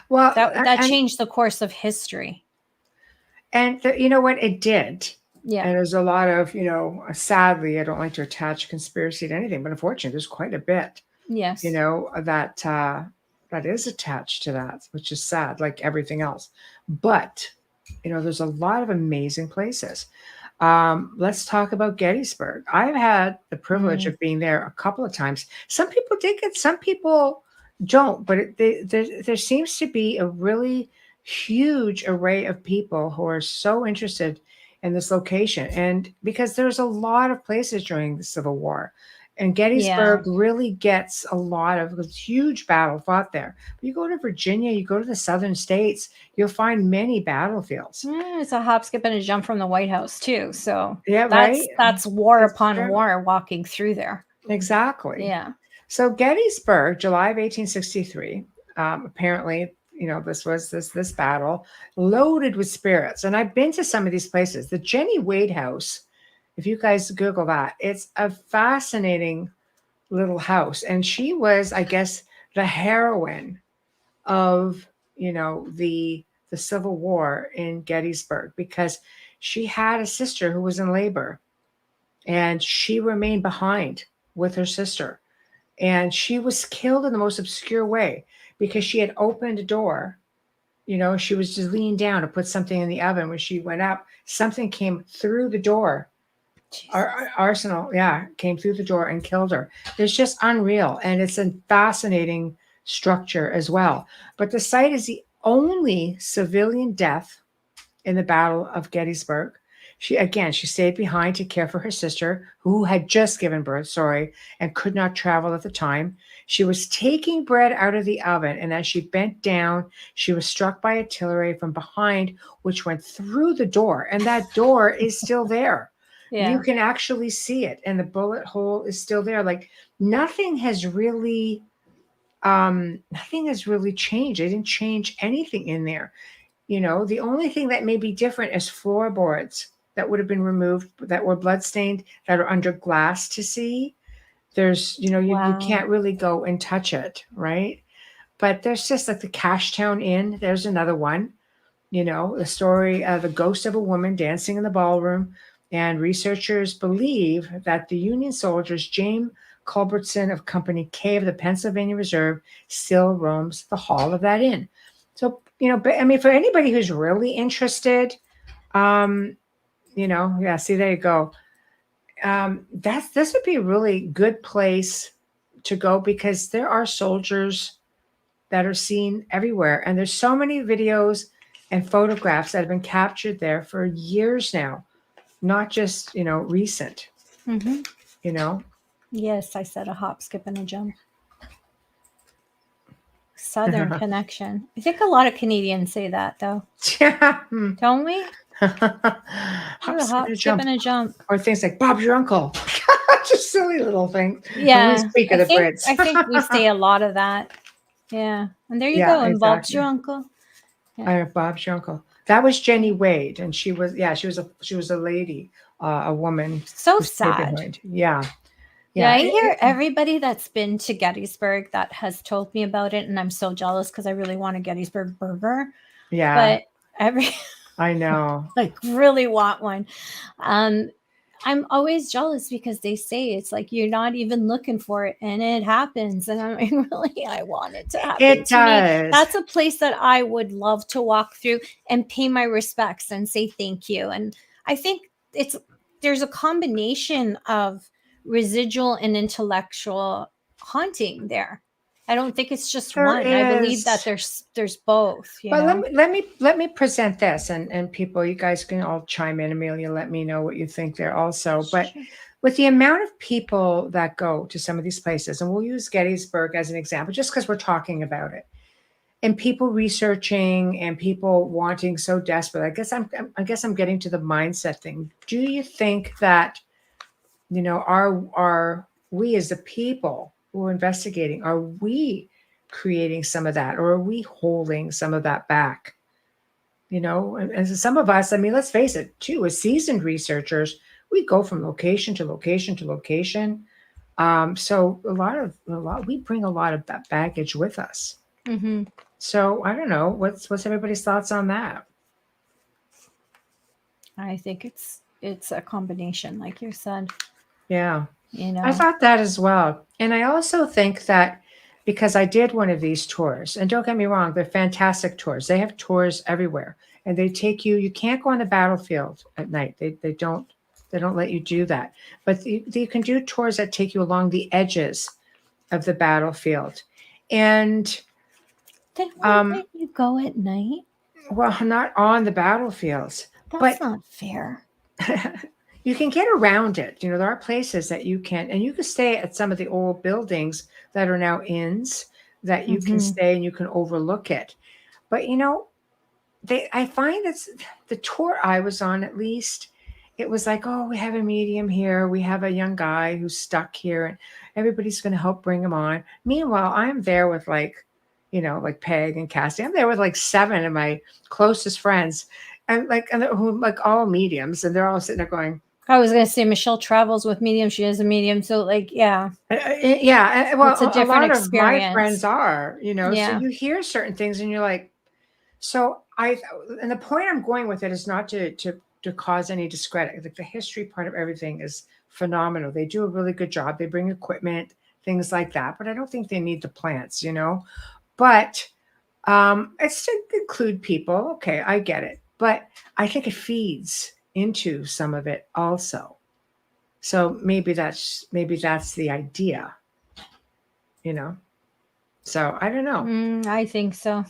Well, that changed the course of history. And you know what? It did. Yeah. And there's a lot of, sadly, I don't like to attach conspiracy to anything, but unfortunately, there's quite a bit. Yes. That is attached to that, which is sad, like everything else. But, there's a lot of amazing places. Let's talk about Gettysburg. I've had the privilege of being there a couple of times. Some people dig it, some people don't, but there seems to be a really huge array of people who are so interested in this location. And because there's a lot of places during the Civil War. And Gettysburg really gets a lot of huge battle fought there. But you go to Virginia, you go to the southern states, you'll find many battlefields. It's a hop, skip, and a jump from the White House too. So that's war upon war walking through there. Exactly. Yeah. So Gettysburg, July of 1863. Apparently, this was this battle loaded with spirits. And I've been to some of these places. The Jenny Wade House. If you guys Google that, it's a fascinating little house. And she was, I guess, the heroine of, the Civil War in Gettysburg, because she had a sister who was in labor and she remained behind with her sister. And she was killed in the most obscure way because she had opened a door. She was just leaning down to put something in the oven. When she went up, something came through the door. Arsenal, came through the door and killed her. It's just unreal. And it's a fascinating structure as well. But the site is the only civilian death in the Battle of Gettysburg. She stayed behind to care for her sister, who had just given birth, and could not travel at the time. She was taking bread out of the oven, and as she bent down, she was struck by artillery from behind, which went through the door, and that door is still there. Yeah. You can actually see it, and the bullet hole is still there. Like nothing has really changed. They didn't change anything in there. The only thing that may be different is floorboards that would have been removed that were bloodstained, that are under glass to see. There's, you can't really go and touch it, right? But there's just like the Cashtown Inn. There's another one, the story of the ghost of a woman dancing in the ballroom. And researchers believe that the Union soldiers, James Culbertson of Company K of the Pennsylvania Reserve, still roams the hall of that inn. So, but I mean, for anybody who's really interested, see, there you go. This would be a really good place to go because there are soldiers that are seen everywhere. And there's so many videos and photographs that have been captured there for years now, not just, recent, Yes, I said a hop, skip, and a jump. Southern connection. I think a lot of Canadians say that, though. Yeah. Don't we? hop, skip, and a jump. Or things like Bob's your uncle. Just silly little things. Yeah. We speak of the Brits. I think we say a lot of that. Yeah. And there you go. And exactly. Bob's your uncle. Yeah. Bob's your uncle. That was Jenny Wade. And she was a lady, a woman. So sad. Yeah. Yeah, I hear everybody that's been to Gettysburg that has told me about it, and I'm so jealous because I really want a Gettysburg burger. Yeah. But I know. Really want one. I'm always jealous because they say it's like you're not even looking for it, and it happens. And I'm like, really, I want it to happen. It does. Me. That's a place that I would love to walk through and pay my respects and say thank you. And I think there's a combination of residual and intellectual haunting there. I don't think it's just one. I believe that there's both. But let me present this, and people, you guys can all chime in. Amelia, let me know what you think there also. But with the amount of people that go to some of these places, and we'll use Gettysburg as an example, just because we're talking about it, and people researching and people wanting so desperate. I guess I'm getting to the mindset thing. Do you think that, are we as the people who are investigating, are we creating some of that, or are we holding some of that back? And some of us, I mean, let's face it, too, as seasoned researchers, we go from location to location to location. So we bring a lot of that baggage with us. Mm-hmm. So I don't know, what's everybody's thoughts on that? I think it's a combination, like you said. Yeah. I thought that as well. And I also think that because I did one of these tours, and don't get me wrong, they're fantastic tours. They have tours everywhere, and they take you can't go on the battlefield at night. They don't let you do that. But you can do tours that take you along the edges of the battlefield. And they won't let you go at night. Well, not on the battlefields. That's not fair. You can get around it. There are places that you can, and you can stay at some of the old buildings that are now inns that you can stay and you can overlook it. But, I find that's the tour I was on, at least, it was like, oh, we have a medium here. We have a young guy who's stuck here and everybody's going to help bring him on. Meanwhile, I'm there with like Peg and Cassie. I'm there with 7 of my closest friends and who all mediums. And they're all sitting there going, I was going to say Michelle travels with medium. She is a medium. So yeah. Well, it's a different experience. Of my friends are, so you hear certain things and you're like, and the point I'm going with it is not to cause any discredit. Like the history part of everything is phenomenal. They do a really good job. They bring equipment, things like that, but I don't think they need the plants, but it's to include people. Okay. I get it. But I think it feeds into some of it also. So maybe that's the idea, So I don't know. I think so.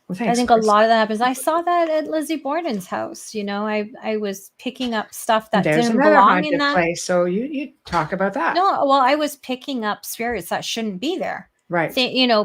Well, I thanks, think a Chris. lot of that happens. I saw that at Lizzie Borden's house. I was picking up stuff that There's didn't another belong in haunted that. place. So you talk about that. No, well, I was picking up spirits that shouldn't be there. Right.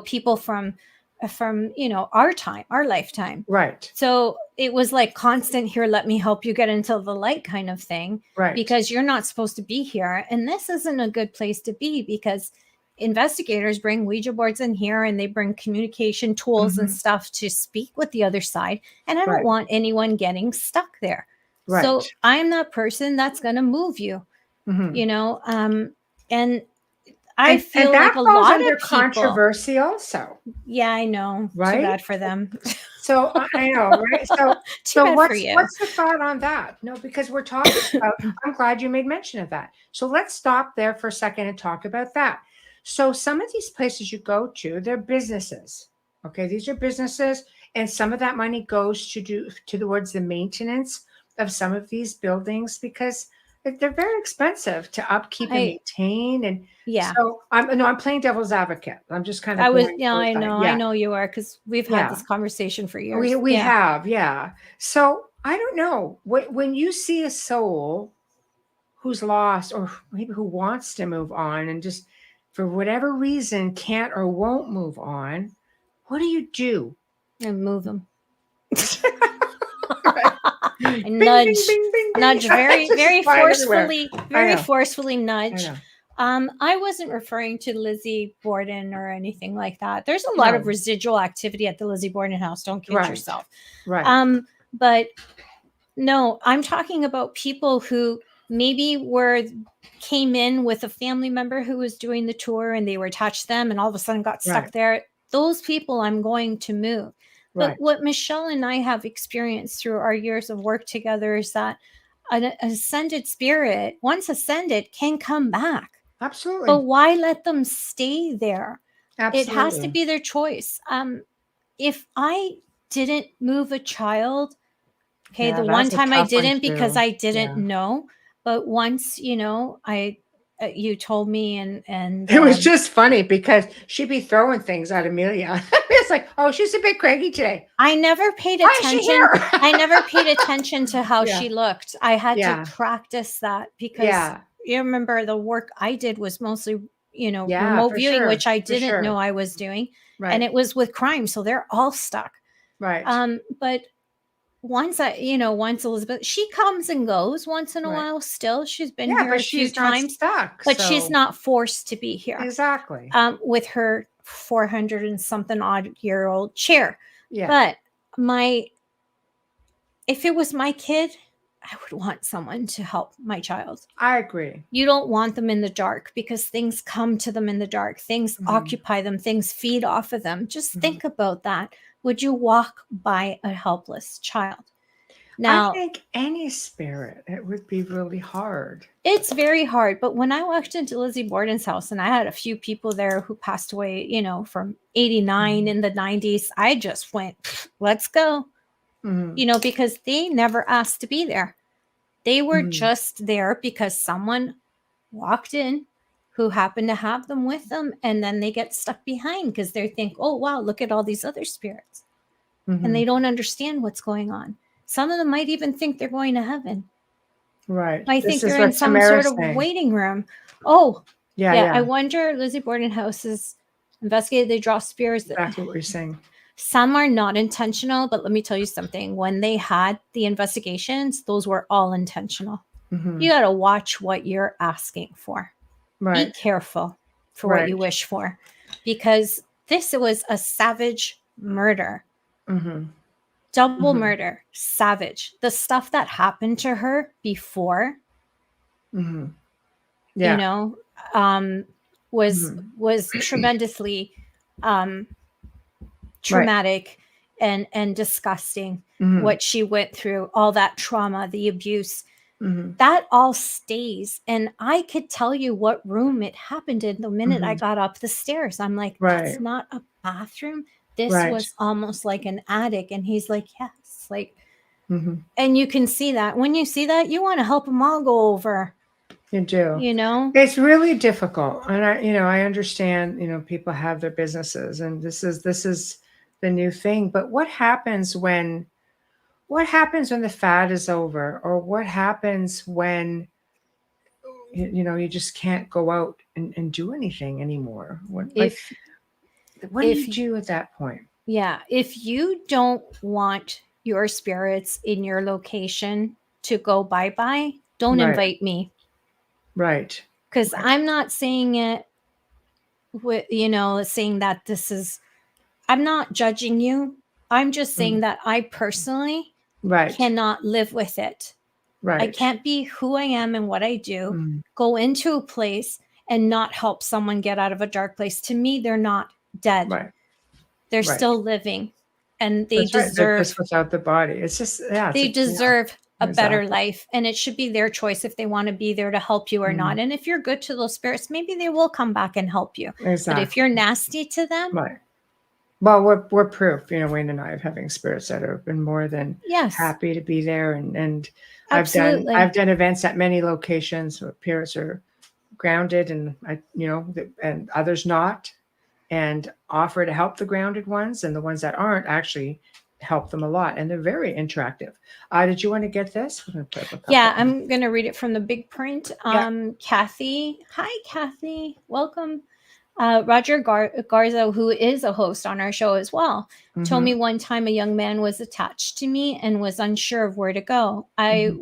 People from our time, our lifetime. Right. So it was like constant here, let me help you get into the light kind of thing. Right. Because you're not supposed to be here. And this isn't a good place to be because investigators bring Ouija boards in here and they bring communication tools and stuff to speak with the other side. And I don't want anyone getting stuck there. Right. So I'm that person that's going to move you, and I feel like a lot of people. Controversy also. Yeah, I know. Right? Too bad for them. So I know, right? So what's the thought on that? No, because we're talking about, I'm glad you made mention of that. So let's stop there for a second and talk about that. So some of these places you go to, they're businesses. Okay, these are businesses, and some of that money goes towards the maintenance of some of these buildings because they're very expensive to upkeep and maintain. And so I'm playing devil's advocate. I'm just kind of I know you are, because we've had this conversation for years. We have. So I don't know, when you see a soul who's lost or maybe who wants to move on and just for whatever reason can't or won't move on, what do you do? And move them. Bing, nudge, bing, bing, bing, nudge, very forcefully nudge. I wasn't referring to Lizzie Borden or anything like that. There's a lot of residual activity at the Lizzie Borden house. Don't kid yourself. Right. But no, I'm talking about people who maybe came in with a family member who was doing the tour and they were attached to them and all of a sudden got stuck there. Those people I'm going to move. But what Michelle and I have experienced through our years of work together is that an ascended spirit, once ascended, can come back. Absolutely. But why let them stay there? Absolutely. It has to be their choice. If I didn't move a child, the one time I didn't because I didn't know. But once, you told me and it was just funny because she'd be throwing things at Amelia. It's like, oh, she's a bit craggy today. I never paid attention. I never paid attention to how she looked. I had to practice that because you remember the work I did was mostly, remote viewing, which I didn't know I was doing. Right. And it was with crime. So they're all stuck. Right. But once Elizabeth, she comes and goes once in a while still. She's been here a few times, stuck, but she's not forced to be here. Exactly. With her 400 and something odd year old chair. Yeah. But if it was my kid, I would want someone to help my child. I agree. You don't want them in the dark because things come to them in the dark. Things occupy them. Things feed off of them. Just think about that. Would you walk by a helpless child? Now, I think any spirit, it would be really hard. It's very hard. But when I walked into Lizzie Borden's house and I had a few people there who passed away, from 89 in the 90s, I just went, let's go. Because they never asked to be there. They were just there because someone walked in who happened to have them with them, and then they get stuck behind because they think, oh, wow, look at all these other spirits. And they don't understand what's going on. Some of them might even think they're going to heaven. Right. I think they're in some sort of waiting room. Oh, yeah. I wonder, Lizzie Borden houses investigated, they draw spirits. Exactly what you're saying. Some are not intentional, but let me tell you something. When they had the investigations, those were all intentional. You got to watch what you're asking for. Right. Be careful for what you wish for, because this was a savage murder. Double murder, savage. The stuff that happened to her before, was tremendously traumatic and disgusting. What she went through, all that trauma, the abuse, that all stays. And I could tell you what room it happened in the minute I got up the stairs. I'm like, that's not a bathroom. This was almost like an attic. And he's like, yes, like, and you can see that. When you see that, you want to help them all go over. You do. You know? It's really difficult. And I understand, people have their businesses and this is the new thing. But what happens when the fad is over? Or what happens when you just can't go out and do anything anymore? What do you do at that point? Yeah. If you don't want your spirits in your location to go bye-bye, don't invite me. Right. Because I'm not saying it with, saying that I'm not judging you. I'm just saying that I personally cannot live with it. Right. I can't be who I am and what I do, go into a place and not help someone get out of a dark place. To me, they're not dead. Right. They're still living, and they deserve. They're just without the body. It's just they deserve a better life, and it should be their choice if they want to be there to help you or not. And if you're good to those spirits, maybe they will come back and help you. But if you're nasty to them, right. Well, we're proof, Wayne and I, of having spirits that have been more than happy to be there, and I've done events at many locations where spirits are grounded, and and others not, and offer to help the grounded ones, and the ones that aren't actually help them a lot, and they're very interactive. Did you want to get this? I'm going to read it from the big print. Kathy, hi Kathy, welcome. Roger Garza, who is a host on our show as well, told me one time a young man was attached to me and was unsure of where to go. I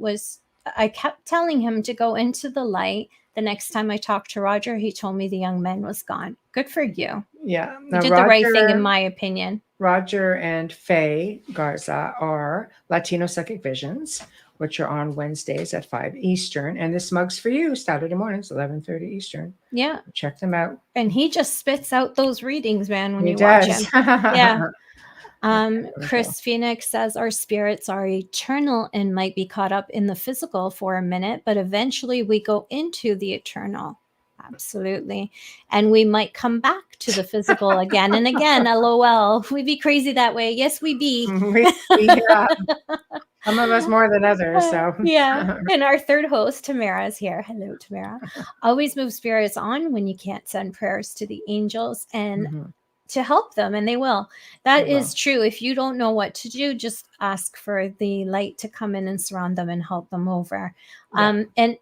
kept telling him to go into the light. The next time I talked to Roger, he told me the young man was gone. Good for you. Yeah. You did the right thing, in my opinion. Roger and Faye Garza are Latino Psychic Visions, which are on Wednesdays at 5 Eastern. And this mug's for you, Saturday mornings, 11:30 Eastern. Yeah. Check them out. And he just spits out those readings, man, when you watch him. Yeah. Chris Phoenix says our spirits are eternal and might be caught up in the physical for a minute, but eventually we go into the eternal. Absolutely. And we might come back to the physical again and again. LOL. We be crazy that way. Yes, we be. Some of us more than others. So yeah. And our third host, Tamara, is here. Hello, Tamara. Always move spirits on when you can't send prayers to the angels and to help them, and they will. That is true. If you don't know what to do, just ask for the light to come in and surround them and help them over. And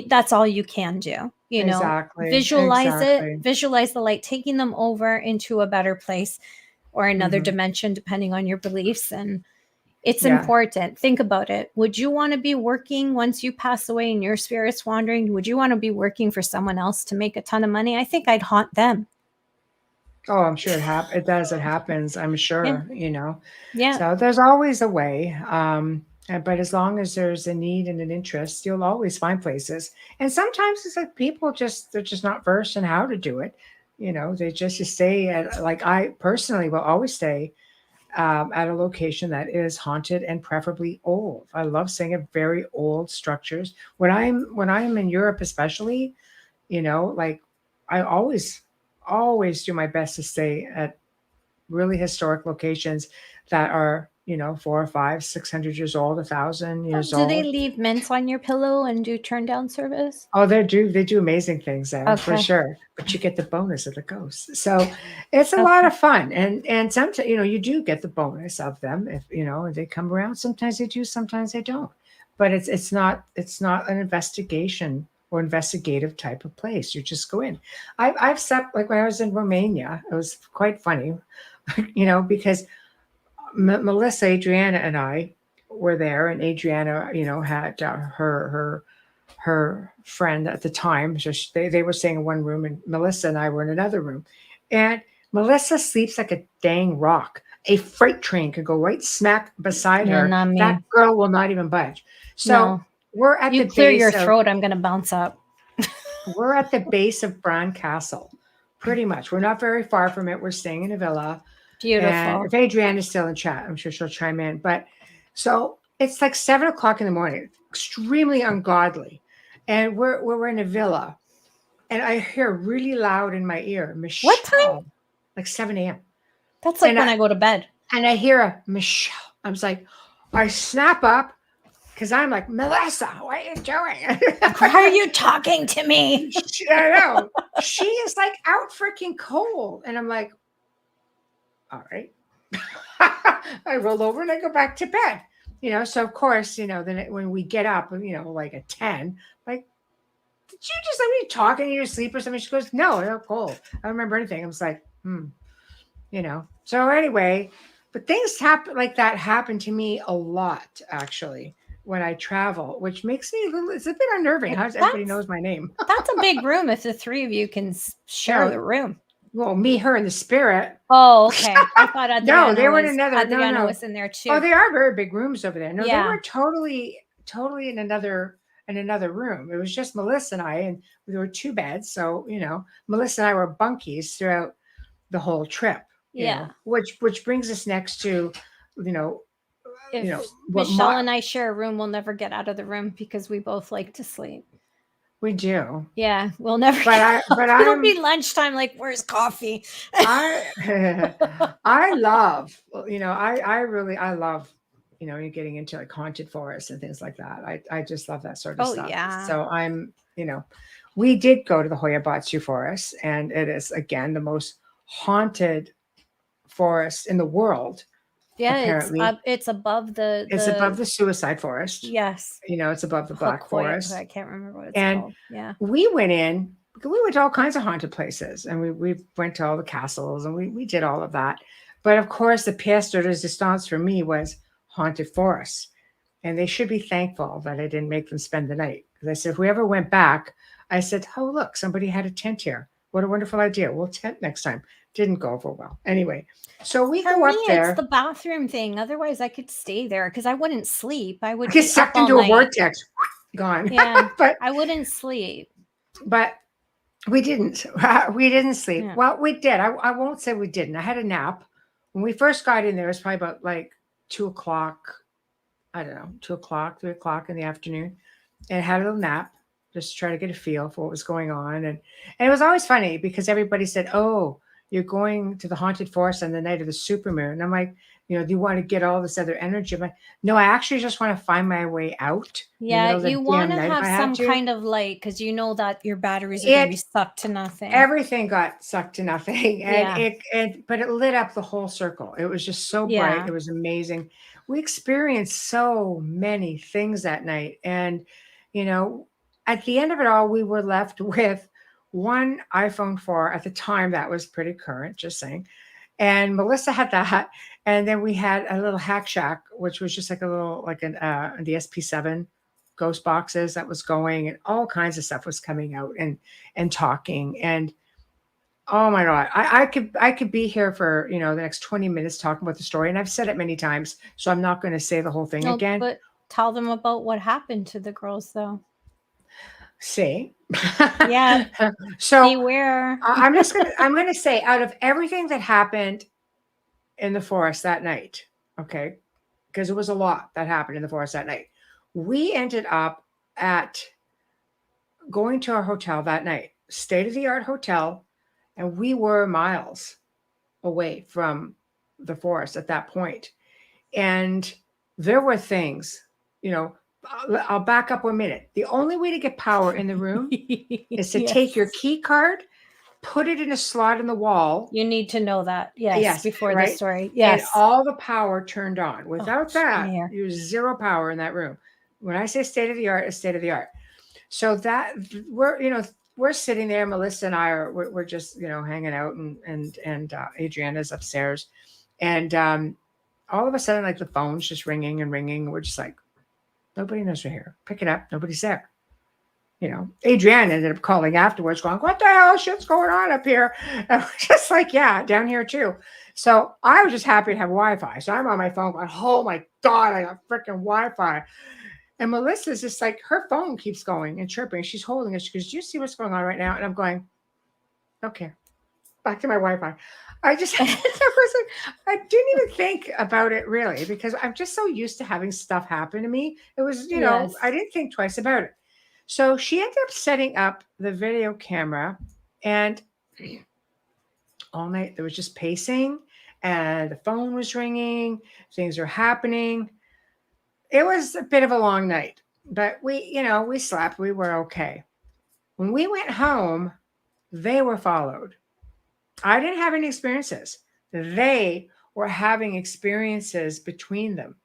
that's all you can do. Visualize it. Visualize the light taking them over into a better place or another dimension, depending on your beliefs. And it's important. Think about it. Would you want to be working once you pass away and your spirit's wandering? Would you want to be working for someone else to make a ton of money? I think I'd haunt them. Oh, I'm sure it does. It happens. I'm sure, Yeah. So there's always a way. But as long as there's a need and an interest, you'll always find places. And sometimes it's like people they're just not versed in how to do it. They just stay at, like I personally will always stay at a location that is haunted and preferably old. I love staying at very old structures. When I'm in Europe, especially, like I always do my best to stay at really historic locations that are 400 or 500, 600 years old, 1,000 years old. Do they leave mints on your pillow and do turn down service? Oh, they do amazing things there for sure. But you get the bonus of the ghosts, so it's a lot of fun. And sometimes you do get the bonus of them if they come around. Sometimes they do, sometimes they don't. But it's not an investigation or investigative type of place. You just go in. I've slept, like when I was in Romania, it was quite funny, because Melissa, Adriana, and I were there, and Adriana, had her friend at the time. So they were staying in one room, and Melissa and I were in another room. And Melissa sleeps like a dang rock. A freight train could go right smack beside her. That girl will not even budge. So we're at the base. You clear your throat. I'm going to bounce up. We're at the base of Bran Castle, pretty much. We're not very far from it. We're staying in a villa. Beautiful. And if Adrienne is still in chat, I'm sure she'll chime in. But so it's like 7 o'clock in the morning, extremely ungodly. And we're in a villa. And I hear really loud in my ear, Michelle. What time? Like 7 a.m. That's like when I go to bed. And I hear a Michelle. I was like, I snap up, because I'm like, Melissa, what are you doing? Why are you talking to me? I know. She is like out freaking cold. And I'm like, all right. I roll over and I go back to bed. So of course, then when we get up, like at 10, like, did you just let me talk in your sleep or something? She goes, no, I'm cold. I don't remember anything. I was like, So anyway, but things happen like that happen to me a lot, actually, when I travel, which makes me it's a bit unnerving. How does everybody knows my name? That's a big room if the three of you can share the room. Well, me, her, and the spirit. Oh, okay. I thought Adriana they were in another. Adriana was in there too. Oh, they are very big rooms over there. No, they were totally in another room. It was just Melissa and I, and there were two beds. So Melissa and I were bunkies throughout the whole trip. Which brings us next to, if Michelle and I share a room, we'll never get out of the room because we both like to sleep. We do. Yeah, we'll never. But it'll be lunchtime. Like, where's coffee? I love, I love, getting into like haunted forests and things like that. I just love that sort of stuff. Yeah. So I'm, we did go to the Hoya Baciu Forest, and it is again the most haunted forest in the world. Yeah, it's above the. It's above the suicide forest. Yes. It's above the Black Forest. I can't remember what it's called. Yeah. We went to all kinds of haunted places, and we went to all the castles, and we did all of that. But of course, the pièce de résistance for me was haunted forests, and they should be thankful that I didn't make them spend the night. Because I said, if we ever went back, I said, oh look, somebody had a tent here. What a wonderful idea. We'll tent next time. Didn't go over well. Anyway, so we go up there. It's the bathroom thing. Otherwise, I could stay there because I wouldn't sleep. I would get sucked into a vortex. Gone. Yeah, but I wouldn't sleep. But we didn't. We didn't sleep. Yeah. Well, we did. I won't say we didn't. I had a nap. When we first got in there, it was probably about like 2:00. I don't know, 2:00, 3:00 in the afternoon. And I had a little nap just to try to get a feel for what was going on. And it was always funny because everybody said, oh, you're going to the haunted forest on the night of the supermoon. And I'm like, do you want to get all this other energy? I'm like, no, I actually just want to find my way out. Yeah, you want to have some kind of light because you know that your batteries are going to be sucked to nothing. Everything got sucked to nothing. And but it lit up the whole circle. It was just so bright. It was amazing. We experienced so many things that night. And, at the end of it all, we were left with one iPhone 4 at the time. That was pretty current, just saying. And Melissa had that. And then we had a little Hack Shack, which was just like a little, like the SP7 ghost boxes that was going, and all kinds of stuff was coming out and talking. And oh my God, I could be here for, the next 20 minutes talking about the story. And I've said it many times, so I'm not going to say the whole thing again. But tell them about what happened to the girls though. See? Yeah. So beware. I'm going to say, out of everything that happened in the forest that night, okay, because it was a lot that happened in the forest that night, we ended up at going to our hotel that night, state-of-the-art hotel, and we were miles away from the forest at that point. And there were things, I'll back up 1 minute. The only way to get power in the room is to take your key card, put it in a slot in the wall. You need to know that. Yes. Before the story. Yes. And all the power turned on. Without that, there's zero power in that room. When I say state of the art, it's state of the art. So that we're sitting there. Melissa and I we're just, hanging out, and Adriana's upstairs. And all of a sudden, like, the phone's just ringing and ringing. We're just like, nobody knows we're here. Pick it up. Nobody's there. Adriana ended up calling afterwards going, what the hell shit's going on up here? And I was just like, yeah, down here too. So I was just happy to have Wi-Fi. So I'm on my phone going, oh my God, I got freaking Wi-Fi. And Melissa's just like, her phone keeps going and chirping. She's holding it. She goes, do you see what's going on right now? And I'm going, okay, back to my Wi-Fi. I didn't even think about it really, because I'm just so used to having stuff happen to me. It was, I didn't think twice about it. So she ended up setting up the video camera, and all night there was just pacing, and the phone was ringing. Things are happening. it was a bit of a long night, but we slept. We were okay. When we went home, they were followed. I didn't have any experiences. They were having experiences between them.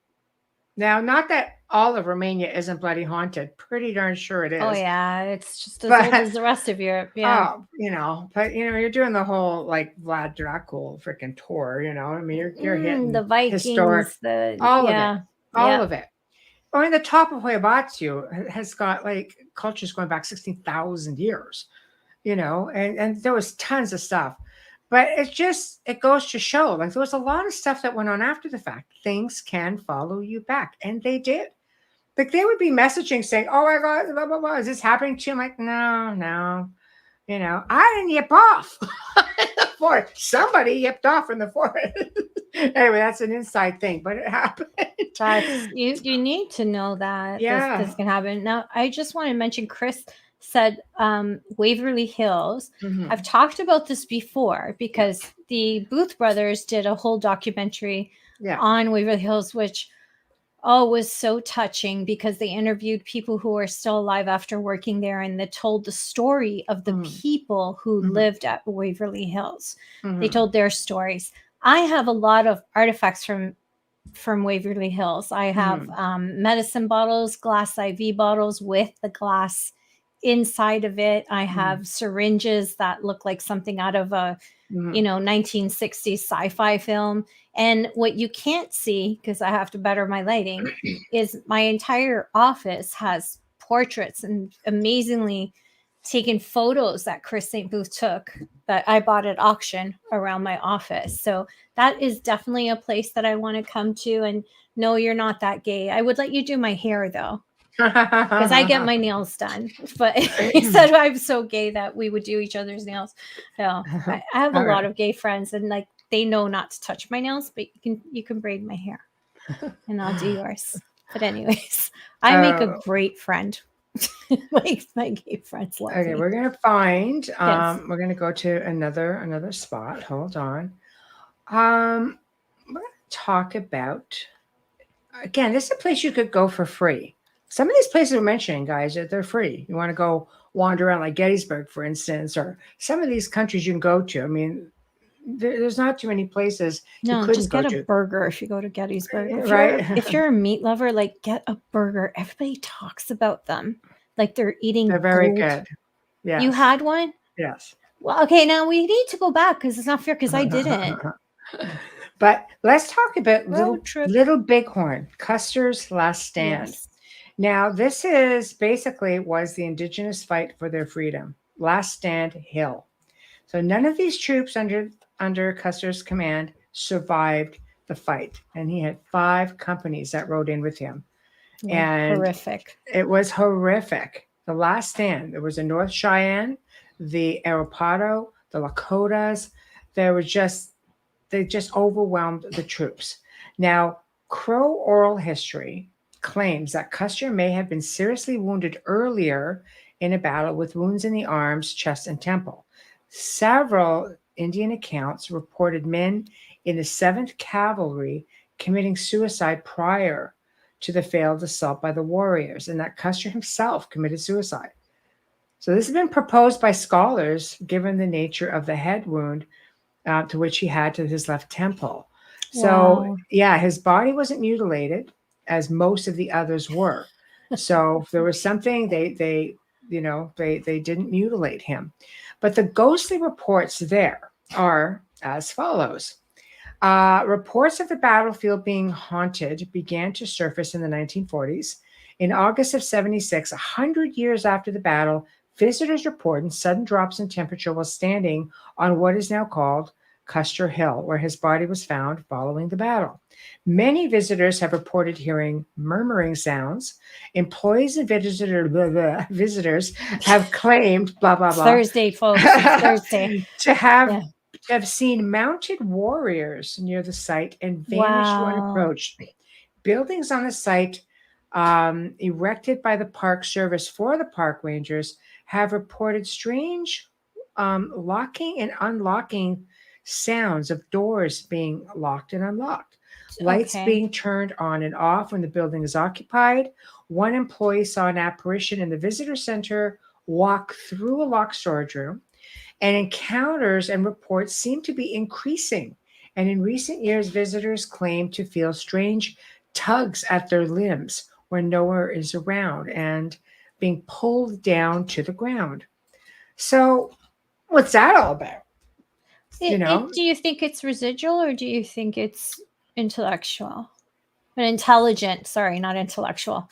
Now, not that all of Romania isn't bloody haunted. Pretty darn sure it Oh is. yeah, it's just as old But as the rest of Europe. Yeah. oh, you're doing the whole like Vlad Dracul freaking tour. I mean, you're hitting The historic, Vikings, all of it, yeah. all Yeah. of it. I mean, the top of Huayabatu has got like cultures going back 16,000 years. And there was tons of stuff. But it goes to show, like, there was a lot of stuff that went on after the fact. Things can follow you back. And they did. Like, they would be messaging saying, oh my God, blah, blah, blah. Is this happening to you? I'm like, no, no. I didn't yip off in the forest. Somebody yipped off in the forest. Anyway, that's an inside thing, but it happened. That's you need to know that this can happen. Now, I just want to mention Chris said Waverly Hills. Mhm. I've talked about this before because the Booth brothers did a whole documentary on Waverly Hills, which was so touching because they interviewed people who are still alive after working there, and they told the story of the people who lived at Waverly Hills. They told their stories. I have a lot of artifacts from Waverly Hills. I have medicine bottles, glass IV bottles with the glass inside of it. I have syringes that look like something out of a 1960s sci-fi film. And what you can't see, because I have to better my lighting, is my entire office has portraits and amazingly taken photos that Chris St. Booth took that I bought at auction around my office. So that is definitely a place that I want to come to. And no, you're not that gay. I would let you do my hair though, because I get my nails done. But he said I'm so gay that we would do each other's nails. So I have a lot of gay friends, and like they know not to touch my nails, but you can braid my hair, and I'll do yours. But anyways, I make a great friend. Like my gay friends love me. We're gonna find. We're gonna go to another spot. Hold on. We're gonna talk about. Again, this is a place you could go for free. Some of these places we're mentioning, guys, they're free. You want to go wander around like Gettysburg, for instance, or some of these countries you can go to. I mean, there's not too many places you couldn't just get go a burger if you go to Gettysburg. If you're a meat lover, like get a burger. Everybody talks about them like they're eating. They're very good. Yeah. You had one? Yes. Well, okay. Now we need to go back because it's not fair because I didn't. But let's talk about Little Bighorn, Custer's Last Stand. Yes. Now, this was the indigenous fight for their freedom. Last Stand Hill. So none of these troops under Custer's command survived the fight. And he had 5 companies that rode in with him. And horrific. It was horrific. The Last Stand. There was the North Cheyenne, the Arapaho, the Lakotas. They just overwhelmed the troops. Now, Crow oral history claims that Custer may have been seriously wounded earlier in a battle with wounds in the arms, chest, and temple. Several Indian accounts reported men in the 7th Cavalry committing suicide prior to the failed assault by the warriors, and that Custer himself committed suicide. So this has been proposed by scholars, given the nature of the head wound to which he had to his left temple. So, his body wasn't mutilated, as most of the others were. So if there was something, they didn't mutilate him. But the ghostly reports there are as follows. Reports of the battlefield being haunted began to surface in the 1940s. In August of 76, 100 years after the battle, visitors reported sudden drops in temperature while standing on what is now called Custer Hill, where his body was found following the battle. Many visitors have reported hearing murmuring sounds. Employees and visitors have claimed, blah, blah, blah. Thursday, folks. Thursday. to have seen mounted warriors near the site and vanish when approached. Buildings on the site erected by the Park Service for the park rangers have reported strange locking and unlocking sounds of doors being locked and unlocked. Lights being turned on and off when the building is occupied. One employee saw an apparition in the visitor center walk through a locked storage room, and encounters and reports seem to be increasing. And in recent years, visitors claim to feel strange tugs at their limbs when no one is around and being pulled down to the ground. So, what's that all about? Do you think it's residual, or do you think it's intellectual? Intelligent, sorry, not intellectual.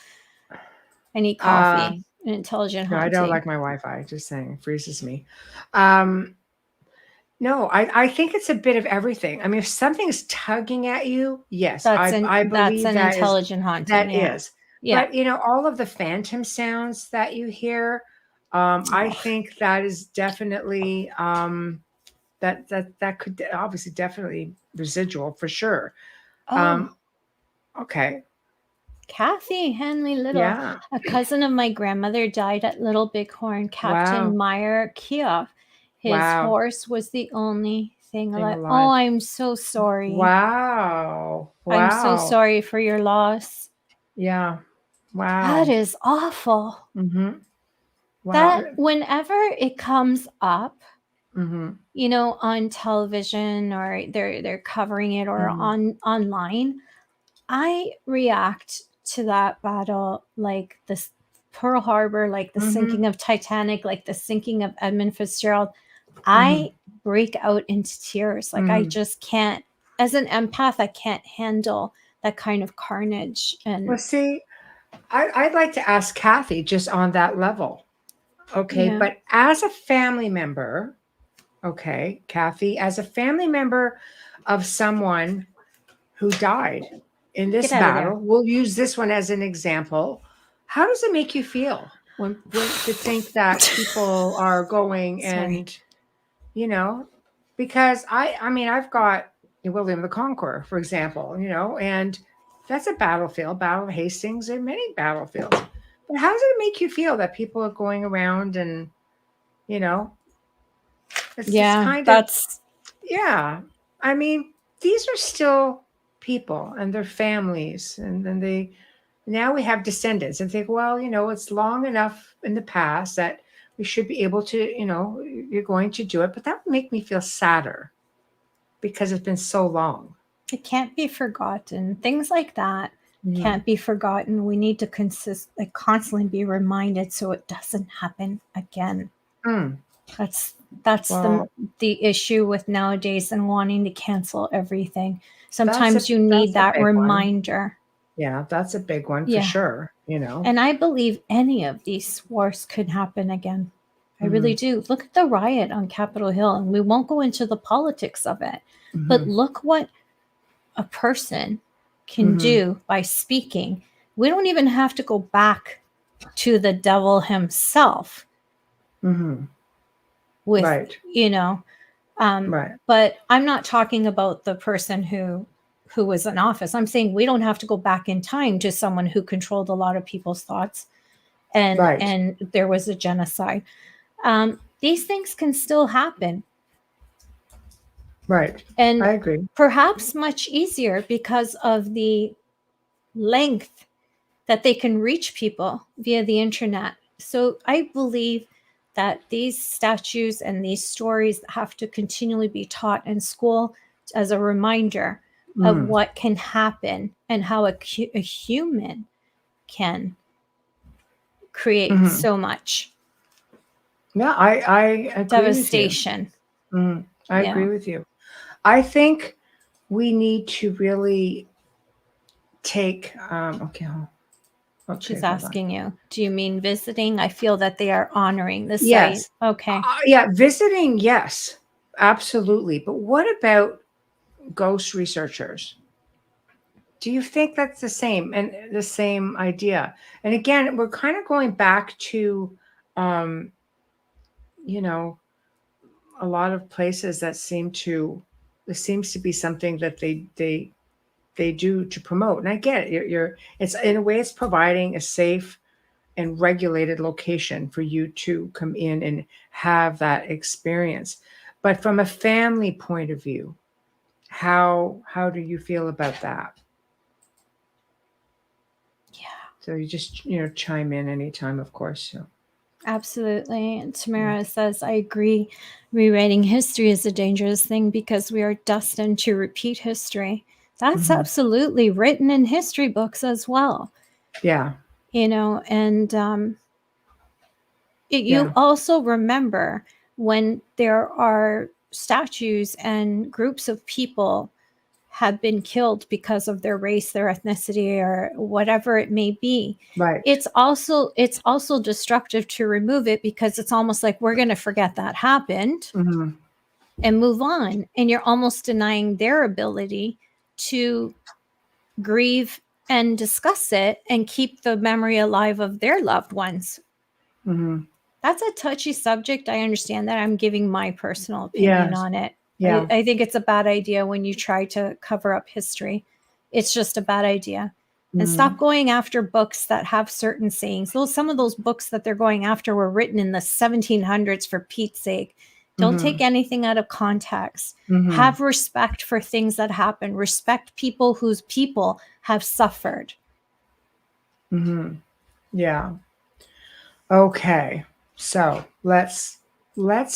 I need coffee. An intelligent haunting. I don't like my Wi-Fi, just saying, it freezes me. No, I think it's a bit of everything. I mean, if something's tugging at you, yes, I believe that's an that intelligent haunting. That is. Yeah. But all of the phantom sounds that you hear, I think that is definitely that could obviously definitely residual for sure. Okay. Kathy Henley Little, a cousin of my grandmother, died at Little Bighorn. Captain Meyer Kioff. His horse was the only thing alive. Oh, I'm so sorry. Wow. I'm so sorry for your loss. Yeah. Wow. That is awful. Mm-hmm. Wow. That whenever it comes up, on television, or they're covering it, or online, I react to that battle like this Pearl Harbor, like the sinking of Titanic, like the sinking of Edmund Fitzgerald. I break out into tears. Like I just can't, as an empath, I can't handle that kind of carnage. And well, see, I'd like to ask Kathy just on that level. Okay. But as a family member, Kathy, as a family member of someone who died in this battle, we'll use this one as an example. How does it make you feel when to think that people are going and, because I mean, I've got William the Conqueror, for example, and that's a battlefield, Battle of Hastings, and many battlefields. But how does it make you feel that people are going around and, it's kind of, I mean, these are still people and their families, and then now we have descendants and think, well, it's long enough in the past that we should be able to, you're going to do it. But that would make me feel sadder because it's been so long. It can't be forgotten. Things like that can't be forgotten. We need to constantly be reminded so it doesn't happen again. That's the issue with nowadays and wanting to cancel everything. Sometimes you need that reminder. Yeah, that's a big one for sure. And I believe any of these wars could happen again. I really do. Look at the riot on Capitol Hill, and we won't go into the politics of it, but look what a person can do by speaking. We don't even have to go back to the devil himself. With but I'm not talking about the person who was in office. I'm saying we don't have to go back in time to someone who controlled a lot of people's thoughts, and there was a genocide. These things can still happen. Right. And I agree. Perhaps much easier because of the length that they can reach people via the internet. So I believe that these statues and these stories have to continually be taught in school as a reminder of what can happen and how a human can create so much. Yeah, I agree devastation. With you. I agree with you. I think we need to really take. She's asking you, do you mean visiting? I feel that they are honoring the site. Yes. Okay. Visiting, yes, absolutely. But what about ghost researchers? Do you think that's the same and the same idea? And again, we're kind of going back to, a lot of places that there seems to be something that they do to promote. And I get it. It's in a way, it's providing a safe and regulated location for you to come in and have that experience. But from a family point of view, How do you feel about that? Yeah. So you just, chime in anytime, of course. So. Absolutely. And Tamara says, I agree. Rewriting history is a dangerous thing because we are destined to repeat history. That's absolutely written in history books as well. Yeah. And you also remember when there are statues and groups of people have been killed because of their race, their ethnicity, or whatever it may be. Right. It's also destructive to remove it because it's almost like we're going to forget that happened and move on. And you're almost denying their ability to grieve and discuss it and keep the memory alive of their loved ones. That's a touchy subject. I understand that. I'm giving my personal opinion on it. Yeah. I think it's a bad idea when you try to cover up history. It's just a bad idea. And stop going after books that have certain sayings. Some of those books that they're going after were written in the 1700s, for Pete's sake. Don't take anything out of context. Have respect for things that happen. Respect people whose people have suffered. Yeah. Okay. So let's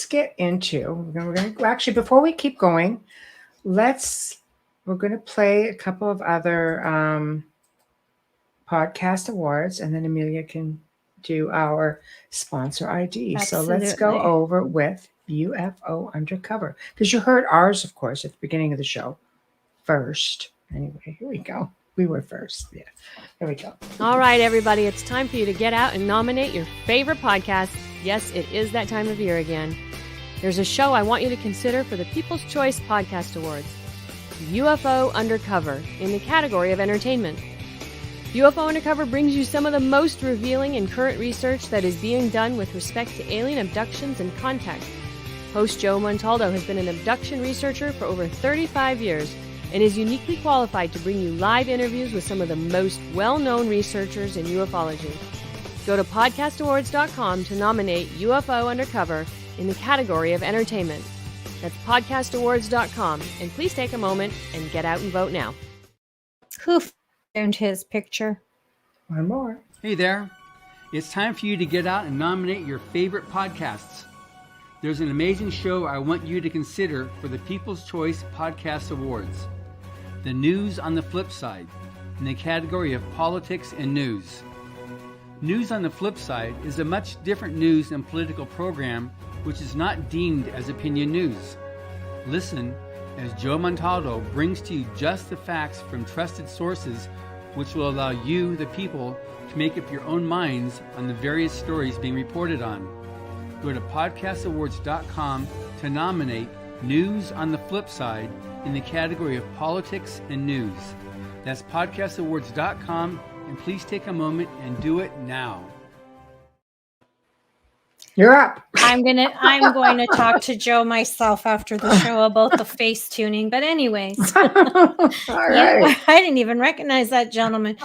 get into, we're going to actually, before we keep going, we're going to play a couple of other podcast awards, and then Amelia can do our sponsor ID. Absolutely. So let's go over with UFO Undercover, because you heard ours, of course, at the beginning of the show first. Anyway, here we go. We were first. Yeah. Here we go. All right, everybody. It's time for you to get out and nominate your favorite podcast. Yes, it is that time of year again. There's a show I want you to consider for the People's Choice Podcast Awards. UFO Undercover, in the category of entertainment. UFO Undercover brings you some of the most revealing and current research that is being done with respect to alien abductions and contact. Host Joe Montaldo has been an abduction researcher for over 35 years and is uniquely qualified to bring you live interviews with some of the most well-known researchers in ufology. Go to podcastawards.com to nominate UFO Undercover in the category of entertainment. That's podcastawards.com, and please take a moment and get out and vote now. Who found his picture? One more. Hey there. It's time for you to get out and nominate your favorite podcasts. There's an amazing show I want you to consider for the People's Choice Podcast Awards. The News on the Flip Side, in the category of politics and news. News on the Flip Side is a much different news and political program which is not deemed as opinion news. Listen as Joe Montaldo brings to you just the facts from trusted sources which will allow you, the people, to make up your own minds on the various stories being reported on. Go to podcastawards.com to nominate News on the Flip Side in the category of politics and news. That's podcastawards.com, and please take a moment and do it now. You're up. I'm going to talk to Joe myself after the show about the face tuning. But anyways, All right. I didn't even recognize that gentleman.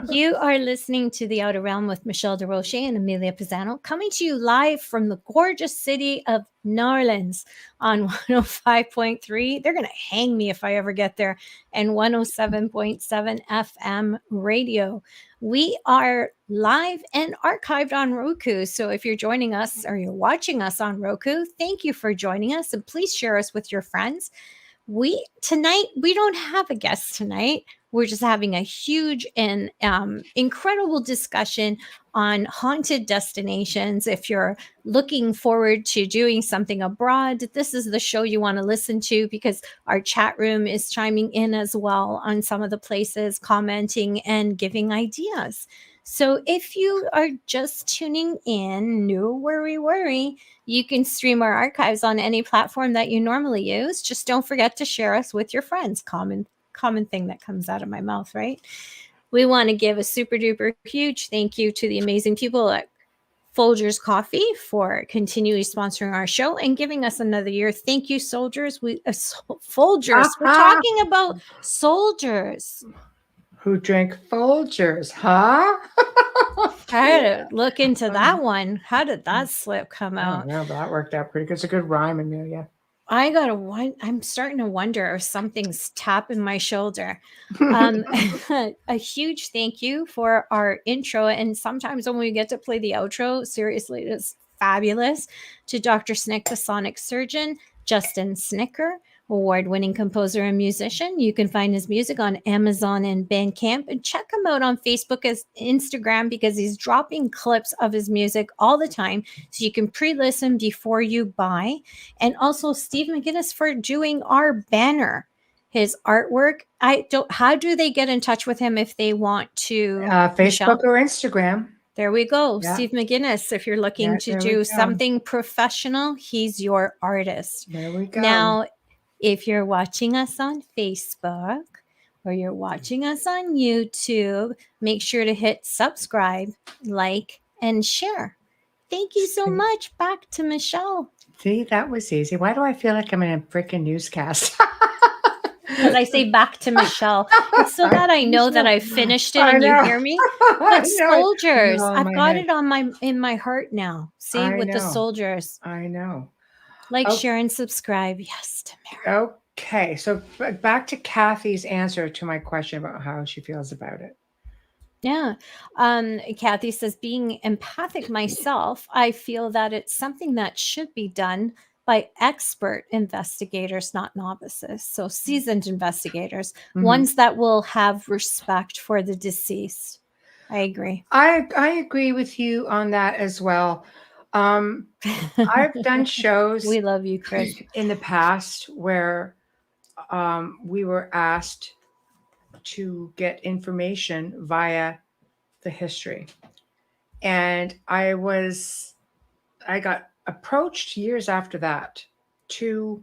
You are listening to The Outer Realm with Michelle DeRoche and Amelia Pisano, coming to you live from the gorgeous city of New Orleans on 105.3. They're going to hang me if I ever get there. And 107.7 FM radio. We are live and archived on Roku. So if you're joining us or you're watching us on Roku, thank you for joining us. And please share us with your friends. We don't have a guest tonight. We're just having a huge and incredible discussion on haunted destinations. If you're looking forward to doing something abroad, this is the show you want to listen to, because our chat room is chiming in as well on some of the places, commenting and giving ideas. So if you are just tuning in, no worry, you can stream our archives on any platform that you normally use. Just don't forget to share us with your friends. Common thing that comes out of my mouth, right? We want to give a super duper huge thank you to the amazing people at Folgers Coffee for continually sponsoring our show and giving us another year. Thank you, soldiers. Folgers. We're talking about soldiers who drank Folgers, huh? I had to look into that one. How did that slip come out? Yeah, that worked out pretty good. It's a good rhyme, Amelia. I'm starting to wonder if something's tapping my shoulder. A huge thank you for our intro. And sometimes when we get to play the outro, seriously, it's fabulous. To Dr. Snick, the sonic surgeon, Justin Snicker, award-winning composer and musician. You can find his music on Amazon and Bandcamp, and check him out on Facebook and Instagram because he's dropping clips of his music all the time, so you can pre-listen before you buy. And also Steve McGinnis for doing our banner, his artwork. How do they get in touch with him if they want to? Facebook Michelle? or Instagram. There we go. Yeah. Steve McGinnis, if you're looking to do something professional, he's your artist. There we go. Now, if you're watching us on Facebook or you're watching us on YouTube, make sure to hit subscribe, like, and share. Thank you so much. Back to Michelle. See, that was easy. Why do I feel like I'm in a freaking newscast? Because I say back to Michelle. It's so that I know that I've finished it and you hear me. But soldiers, I've got it in my heart now. See, with the soldiers. I know. Like, share, and subscribe. Yes, Tamara. Okay, so back to Kathy's answer to my question about how she feels about it. Yeah. Kathy says, being empathic myself, I feel that it's something that should be done by expert investigators, not novices. So seasoned investigators, ones that will have respect for the deceased. I agree. I agree with you on that as well. I've done shows. We love you, Chris. In the past where we were asked to get information via the history. And I got approached years after that to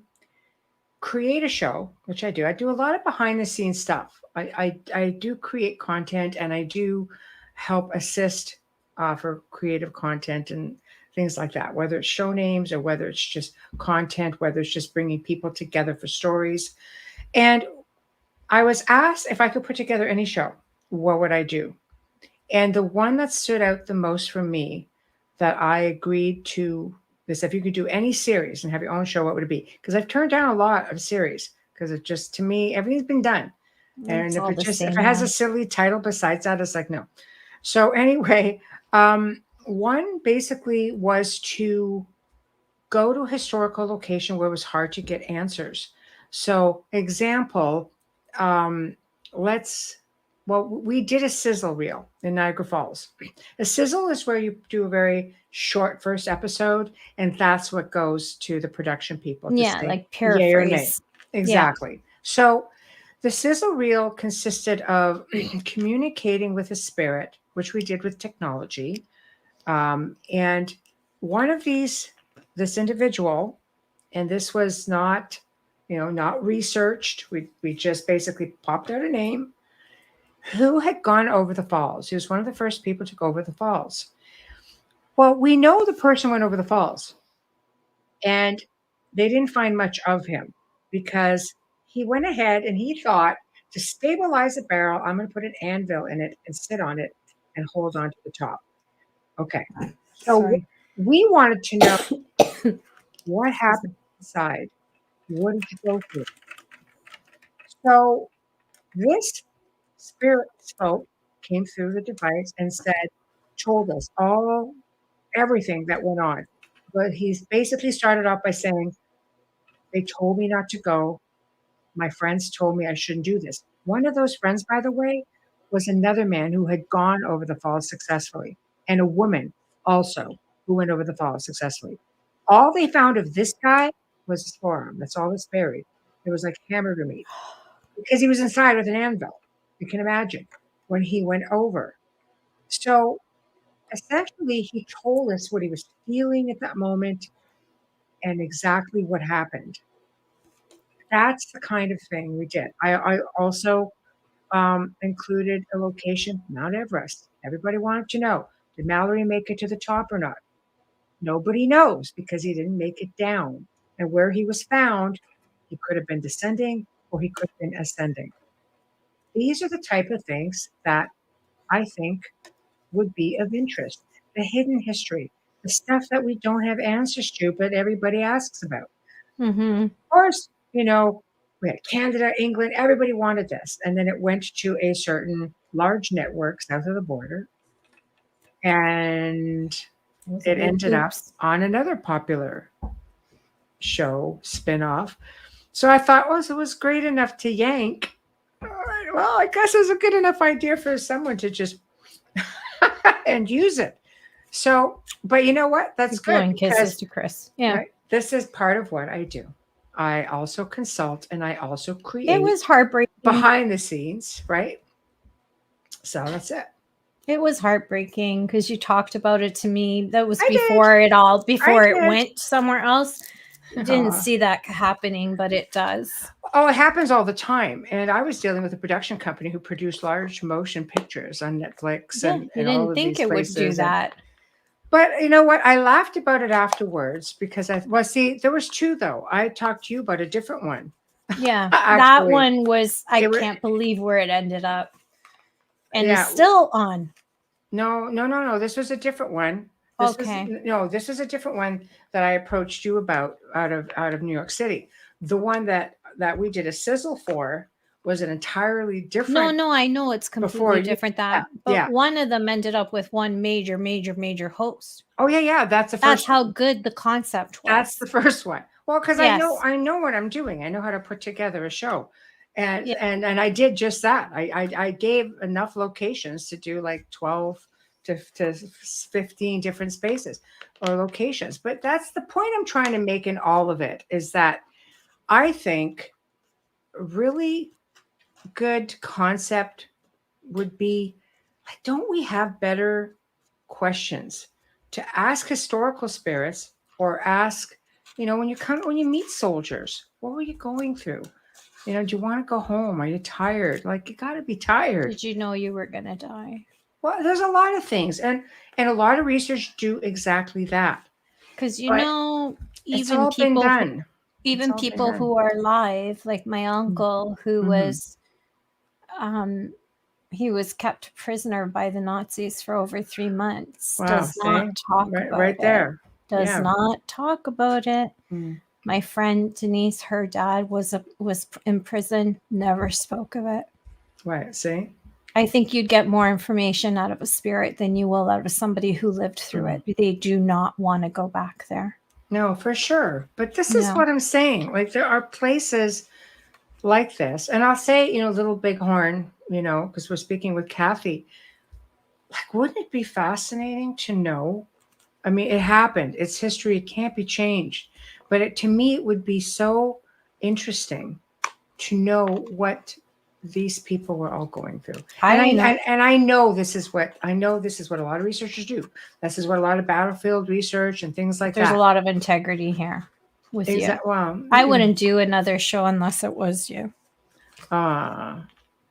create a show, which I do. I do a lot of behind the scenes stuff. I do create content, and I do help assist for creative content and things like that, whether it's show names or whether it's just content, whether it's just bringing people together for stories. And I was asked if I could put together any show, what would I do? And the one that stood out the most for me that I agreed to is, if you could do any series and have your own show, what would it be? Because I've turned down a lot of series because it just, to me, everything's been done. And if it has a silly title besides that, it's like, no. So anyway, one basically was to go to a historical location where it was hard to get answers. So example, we did a sizzle reel in Niagara Falls. A sizzle is where you do a very short first episode, and that's what goes to the production people. Yeah, like paraphrase. Exactly. Yeah. So the sizzle reel consisted of communicating with a spirit, which we did with technology. And one of this individual, and this was not researched. We just basically popped out a name, who had gone over the falls. He was one of the first people to go over the falls. Well, we know the person went over the falls, and they didn't find much of him because he went ahead and he thought, to stabilize the barrel, I'm going to put an anvil in it and sit on it and hold on to the top. Okay. So we wanted to know what happened inside. What did you go through? So this spirit spoke, came through the device and told us everything that went on. But he's basically started off by saying, they told me not to go. My friends told me I shouldn't do this. One of those friends, by the way, was another man who had gone over the falls successfully, and a woman also who went over the falls successfully. All they found of this guy was his forearm. That's all that's buried. It was like hamburger meat because he was inside with an anvil. You can imagine when he went over. So essentially, he told us what he was feeling at that moment and exactly what happened. That's the kind of thing we did. I also included a location, Mount Everest. Everybody wanted to know, did Mallory make it to the top or not? Nobody knows because he didn't make it down. And where he was found, he could have been descending or he could have been ascending. These are the type of things that I think would be of interest. The hidden history, the stuff that we don't have answers to, but everybody asks about. Mm-hmm. Of course, we had Canada, England, everybody wanted this. And then it went to a certain large network south of the border. And it ended up on another popular show spinoff. So I thought, well, it was great enough to yank. All right, well, I guess it was a good enough idea for someone to just and use it. So, but you know what? That's good. Blowing kisses to Chris. Yeah. Right, this is part of what I do. I also consult and I also create. It was heartbreaking behind the scenes, right? So that's it. It was heartbreaking because you talked about it to me. That was before it went somewhere else. Didn't see that happening, but it does. Oh, it happens all the time. And I was dealing with a production company who produced large motion pictures on Netflix. Yeah, and you all didn't of think these it would do that. But you know what? I laughed about it afterwards because there was two though. I talked to you about a different one. Yeah, that one was, I can't believe where it ended up. And it's still on. No. This was a different one. This is a different one that I approached you about out of New York City. The one that we did a sizzle for was an entirely different. No, I know it's completely different. But one of them ended up with one major host. Oh yeah, that's the first. That's how good the concept was. That's the first one. Well, because I know what I'm doing. I know how to put together a show, and I did just that. I gave enough locations to do like 12 to 15 different spaces or locations. But that's the point I'm trying to make in all of it, is that I think really good concept would be, don't we have better questions to ask historical spirits, or ask, when you meet soldiers, what were you going through? Do you want to go home? Are you tired? Like, you got to be tired. Did you know you were going to die? Well, there's a lot of things, and a lot of research do exactly that. Because even people who are alive, like my uncle, who was, he was kept prisoner by the Nazis for over 3 months. Wow, does not talk about right there. It. Does not talk about it. My friend Denise, her dad was in prison. Never spoke of it. Right. See. I think you'd get more information out of a spirit than you will out of somebody who lived through it. They do not want to go back there. No, for sure. But this is what I'm saying. Like, there are places like this. And I'll say, Little Bighorn, because we're speaking with Kathy. Like, wouldn't it be fascinating to know? I mean, it happened. It's history. It can't be changed. But to me, it would be so interesting to know what these people were all going through. I know this is what a lot of researchers do. This is what a lot of battlefield research and things like There's that. There's a lot of integrity here with you. Well, I wouldn't do another show unless it was you. Yeah,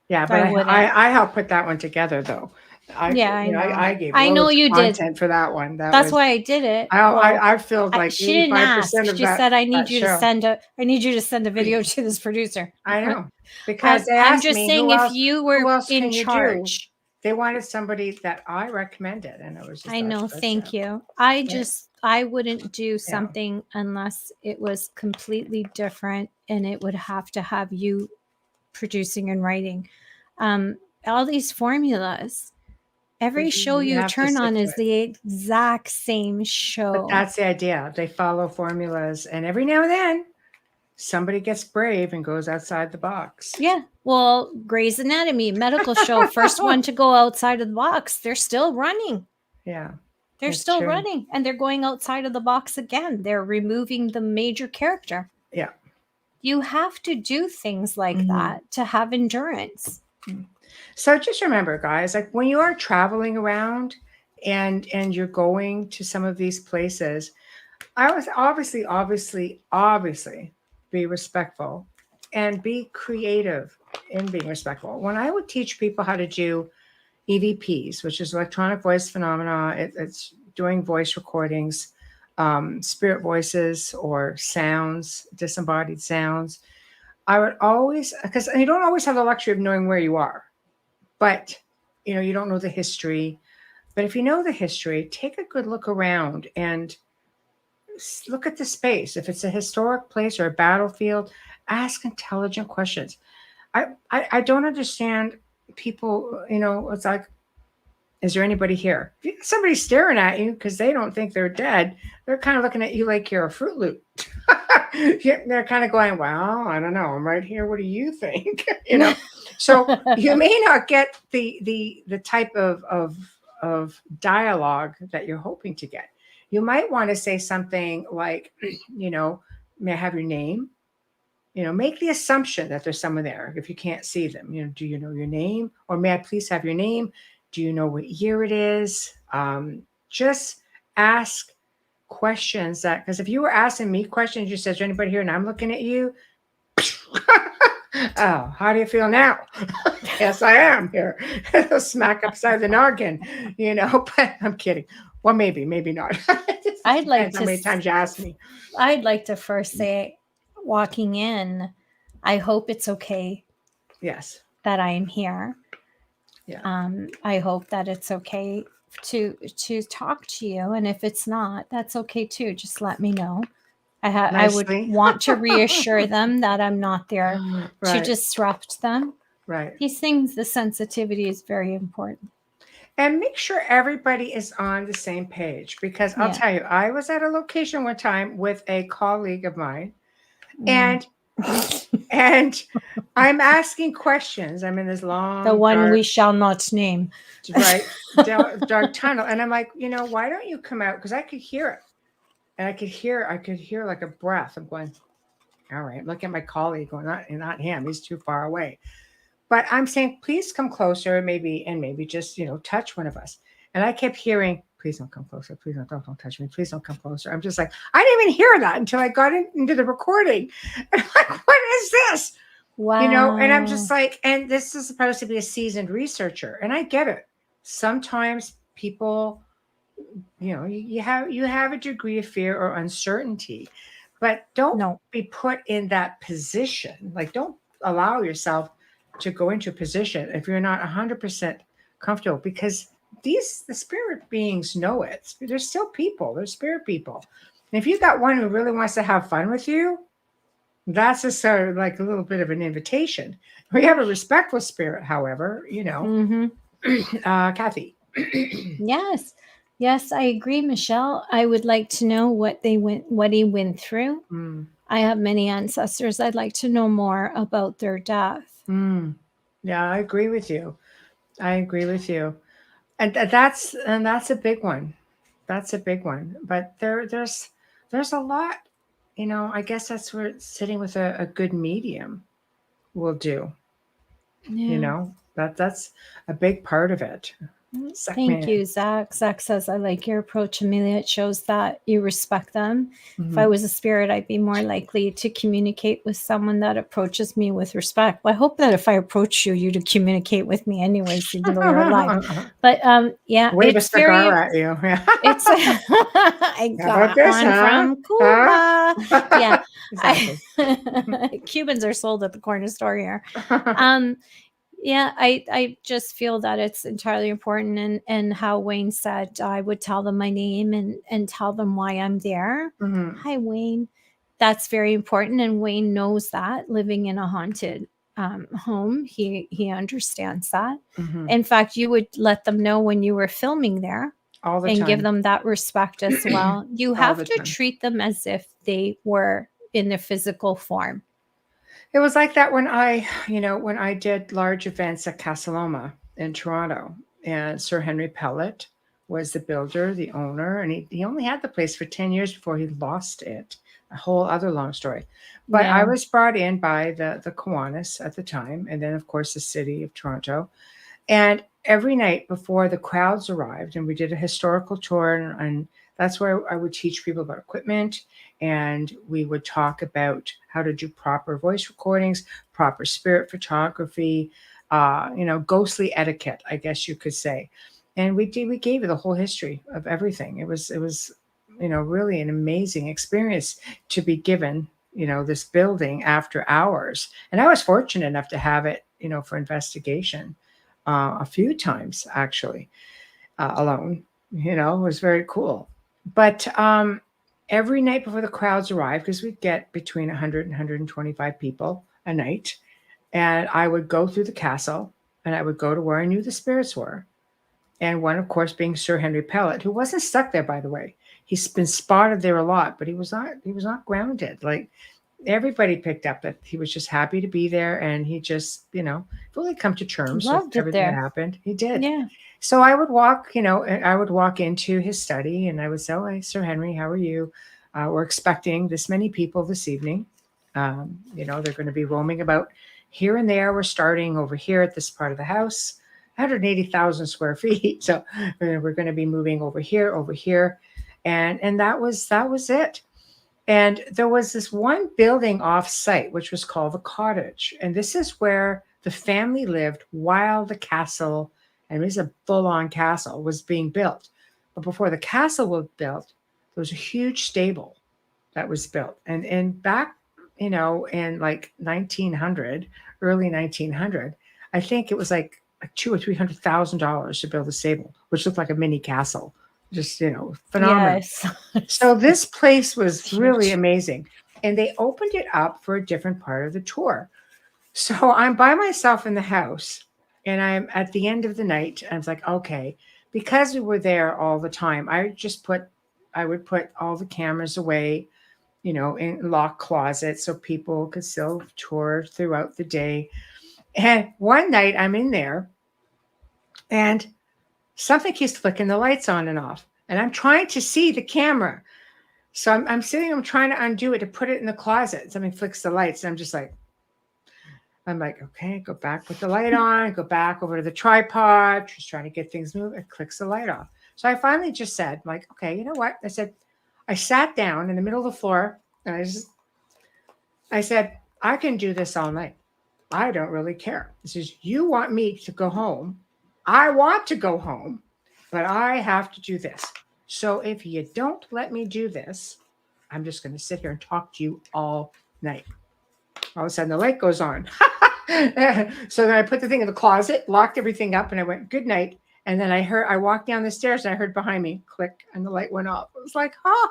but I helped put that one together, though. I know. I gave content for that one. That's why I did it. I filled like 85% she didn't ask. Of she that, said, I need you show. to send a video to this producer. I know. Because I'm just saying, if you were in charge, they wanted somebody that I recommended, and it was just, I know. Thank you. I wouldn't do something unless it was completely different, and it would have to have you producing and writing. All these formulas, every show you turn on is the exact same show. But that's the idea. They follow formulas, and every now and then somebody gets brave and goes outside the box. Yeah. Well, Grey's Anatomy, medical show, first one to go outside of the box. They're still running. Yeah. They're still running, and they're going outside of the box again. They're removing the major character. Yeah. You have to do things like that to have endurance. So just remember, guys, like, when you are traveling around and you're going to some of these places, I was obviously be respectful and be creative in being respectful. When I would teach people how to do EVPs, which is electronic voice phenomena, it's doing voice recordings, spirit voices or sounds, disembodied sounds. I would always, because you don't always have the luxury of knowing where you are, but you don't know the history. But if you know the history, take a good look around and look at the space. If it's a historic place or a battlefield, ask intelligent questions. I don't understand people, it's like, is there anybody here? If somebody's staring at you because they don't think they're dead, they're kind of looking at you like you're a Fruit Loop. They're kind of going, well, I don't know. I'm right here. What do you think? So you may not get the type of dialogue that you're hoping to get. You might want to say something like, may I have your name? Make the assumption that there's someone there if you can't see them. Do you know your name? Or may I please have your name? Do you know what year it is? Just ask questions because if you were asking me questions, you said, is there anybody here? And I'm looking at you. Oh, how do you feel now? Yes, I am here. Smack upside the noggin, but I'm kidding. Well, maybe not. I'd like to. How many times you ask me? I'd like to first say, walking in, I hope it's okay. Yes. That I am here. Yeah. I hope that it's okay to talk to you, and if it's not, that's okay too. Just let me know. I would want to reassure them that I'm not there to disrupt them. Right. These things, the sensitivity is very important. And make sure everybody is on the same page, because I'll tell you, I was at a location one time with a colleague of mine, and I'm asking questions. I'm in this long, the one we shall not name, dark tunnel, and I'm like, why don't you come out? Because I could hear it, and I could hear like a breath. I'm going, all right. Look at my colleague going, not him. He's too far away. But I'm saying, please come closer, maybe just, touch one of us. And I kept hearing, please don't come closer. Please don't touch me. Please don't come closer. I'm just like, I didn't even hear that until I got into the recording. And I'm like, what is this? Wow. And I'm just like, and this is supposed to be a seasoned researcher. And I get it. Sometimes people, you have a degree of fear or uncertainty, but don't be put in that position. Like, don't allow yourself to go into a position if you're not 100% comfortable, because the spirit beings know it. They're still people. They're spirit people. And if you've got one who really wants to have fun with you, that's a sort of like a little bit of an invitation. We have a respectful spirit, however, Kathy. Yes, I agree, Michelle. I would like to know what he went through. I have many ancestors. I'd like to know more about their death. Yeah, I agree with you. And that's a big one. That's a big one. But there's a lot, I guess that's where sitting with a good medium will do. That's a big part of it. Thank you, Zach. Zach says, I like your approach, Amelia. It shows that you respect them. If I was a spirit, I'd be more likely to communicate with someone that approaches me with respect. Well, I hope that if I approach you, you'd communicate with me anyways, even though you're alive. But wave a cigar at you. It's I got one from Cuba. Yeah, exactly. Cubans are sold at the corner store here. Yeah, I just feel that it's entirely important. And how Wayne said, I would tell them my name and tell them why I'm there. Hi, Wayne. That's very important. And Wayne knows that, living in a haunted home. He understands that. In fact, you would let them know when you were filming there all the and time. Give them that respect as well. You have to treat them as if they were in their physical form. It was like that when I did large events at Casa Loma in Toronto, and Sir Henry Pellet was the builder, the owner, and he only had the place for 10 years before he lost it. A whole other long story. But I was brought in by the Kiwanis at the time, and then, of course, the city of Toronto. And every night before the crowds arrived, and we did a historical tour, and that's where I would teach people about equipment, and we would talk about how to do proper voice recordings, proper spirit photography, ghostly etiquette, I guess you could say. And we gave you the whole history of everything. It was really an amazing experience to be given, this building after hours. And I was fortunate enough to have it, for investigation a few times, actually, alone. It was very cool. But every night before the crowds arrived, because we'd get between 100 and 125 people a night, and I would go through the castle, and I would go to where I knew the spirits were. And one, of course, being Sir Henry Pellet, who wasn't stuck there, by the way. He's been spotted there a lot, but he was not grounded. Like, everybody picked up that he was just happy to be there, and he just, really come to terms with everything that happened. He did. Yeah. So I would walk into his study, and I would say, "Oh, hey, Sir Henry, how are you? We're expecting this many people this evening. They're going to be roaming about here and there. We're starting over here at this part of the house, 180,000 square feet. So we're going to be moving over here, and that was it. And there was this one building off site, which was called the cottage. And this is where the family lived while the castle, and it was a full-on castle, was being built. But before the castle was built, there was a huge stable that was built. And back, in like 1900, early 1900, I think it was like $200,000 or $300,000 to build a stable, which looked like a mini castle. Just, phenomenal. Yes. So this place was really amazing. And they opened it up for a different part of the tour. So I'm by myself in the house, and I'm at the end of the night. I was like, okay, because we were there all the time, I would put all the cameras away, in locked closets so people could still tour throughout the day. And one night I'm in there, and something keeps flicking the lights on and off. And I'm trying to see the camera. So I'm sitting, I'm trying to undo it to put it in the closet. Something flicks the lights. And I'm like, okay, go back, put the light on, go back over to the tripod, just trying to get things moving. It clicks the light off. So I finally just said, like, okay, you know what? I sat down in the middle of the floor, and I said, I can do this all night. I don't really care. This is, you want me to go home. I want to go home, but I have to do this. So if you don't let me do this, I'm just going to sit here and talk to you all night. All of a sudden the light goes on. So then I put the thing in the closet, locked everything up, and I went, good night. And then I walked down the stairs, and I heard behind me click, and the light went off. It was like, huh.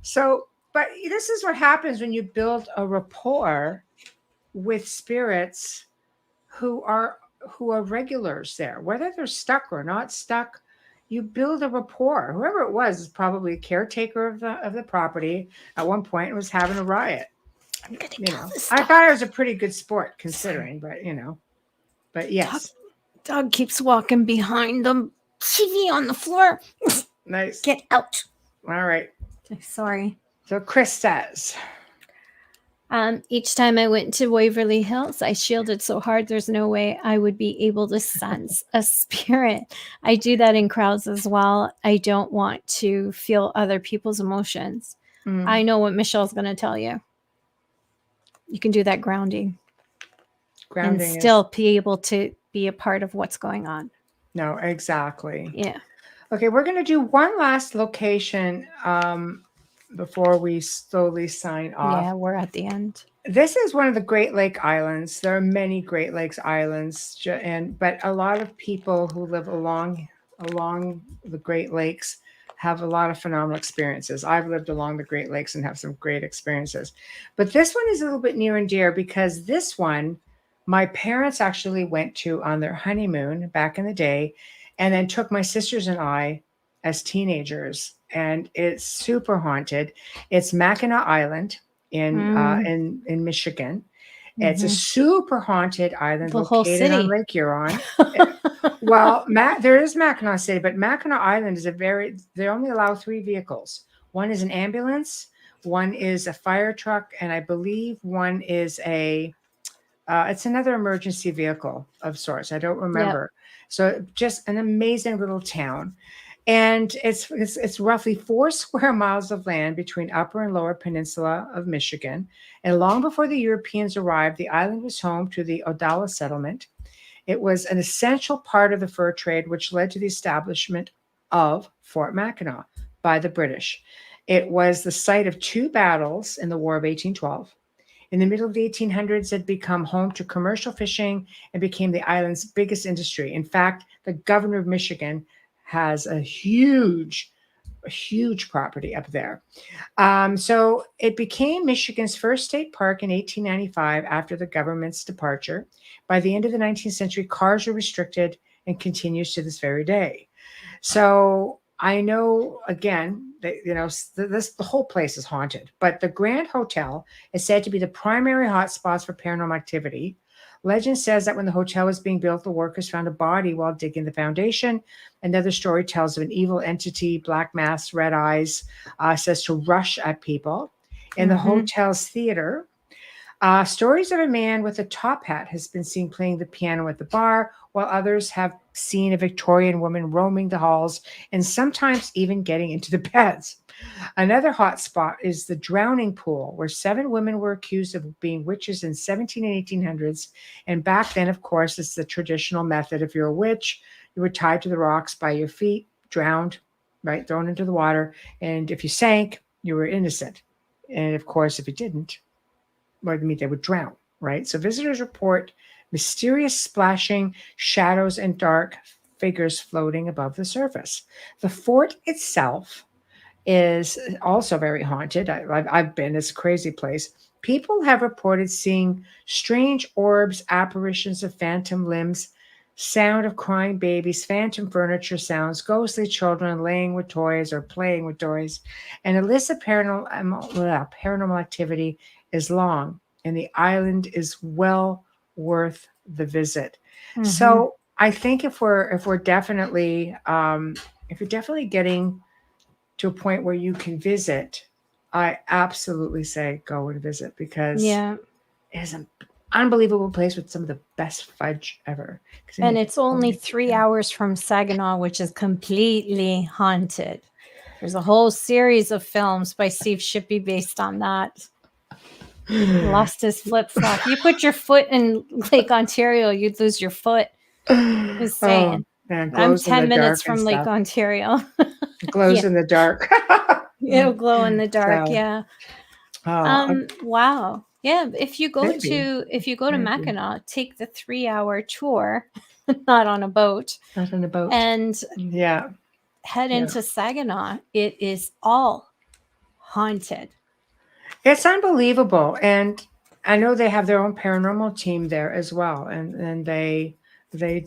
So, but this is what happens when you build a rapport with spirits who are regulars there, whether they're stuck or not stuck. You build a rapport. Whoever it was is probably a caretaker of the property at one point and was having a riot. I thought I was a pretty good sport considering, but yes. Dog keeps walking behind the TV on the floor. Nice. Get out. All right. Sorry. So Chris says, each time I went to Waverly Hills, I shielded so hard there's no way I would be able to sense a spirit. I do that in crowds as well. I don't want to feel other people's emotions. I know what Michelle's going to tell you. You can do that grounding and still be able to be a part of what's going on. No, exactly. Yeah. Okay, we're going to do one last location before we slowly sign off. Yeah, we're at the end. This is one of the Great Lake Islands. There are many Great Lakes islands, but a lot of people who live along the Great Lakes have a lot of phenomenal experiences. I've lived along the Great Lakes and have some great experiences. But this one is a little bit near and dear because this one, my parents actually went to on their honeymoon back in the day, and then took my sisters and I as teenagers. And it's super haunted. It's Mackinac Island in Michigan. It's a super haunted island located on Lake Huron. Well, there is Mackinac City, but Mackinac Island is they only allow 3 vehicles. One is an ambulance, one is a fire truck, and I believe one is it's another emergency vehicle of sorts. I don't remember. Yep. So just an amazing little town. And it's roughly 4 square miles of land between Upper and Lower Peninsula of Michigan. And long before the Europeans arrived, the island was home to the Odawa settlement. It was an essential part of the fur trade, which led to the establishment of Fort Mackinac by the British. It was the site of 2 battles in the War of 1812. In the middle of the 1800s, it had become home to commercial fishing and became the island's biggest industry. In fact, the governor of Michigan has a huge a huge property up there. So it became Michigan's first state park in 1895 after the government's departure. By the end of the 19th century, cars were restricted and continues to this very day. So I know, again, that, the whole place is haunted, but the Grand Hotel is said to be the primary hotspot for paranormal activity. Legend says that when the hotel was being built, the workers found a body while digging the foundation. Another story tells of an evil entity, black mask, red eyes, says to rush at people. In the hotel's theater, stories of a man with a top hat has been seen playing the piano at the bar, while others have seen a Victorian woman roaming the halls and sometimes even getting into the beds. Another hot spot is the drowning pool, where 7 women were accused of being witches in 17 and 1800s. And back then, of course, it's the traditional method. If you're a witch, you were tied to the rocks by your feet, drowned, right, thrown into the water. And if you sank, you were innocent. And of course, if you didn't, they would drown, right? So visitors report mysterious splashing, shadows, and dark figures floating above the surface. The fort itself is also very haunted. I've been. It's a crazy place. People have reported seeing strange orbs, apparitions of phantom limbs, sound of crying babies, phantom furniture sounds, ghostly children laying with toys or playing with toys. And a list of paranormal activity is long, and the island is well worth the visit. So I think if you're definitely getting to a point where you can visit, I absolutely say go and visit, because it is an unbelievable place with some of the best fudge ever. And it's only 3 hours from Saginaw, which is completely haunted. There's a whole series of films by Steve Shippey based on that. Lost his flip-flop. You put your foot in Lake Ontario, you'd lose your foot. Just saying. I'm 10 minutes from Lake Ontario. Glows in the dark. It'll glow in the dark. So, yeah. Wow. Yeah. If you go to Mackinac, take the 3-hour tour, not on a boat. Not on a boat. And head into Saginaw. It is all haunted. It's unbelievable. And I know they have their own paranormal team there as well. And they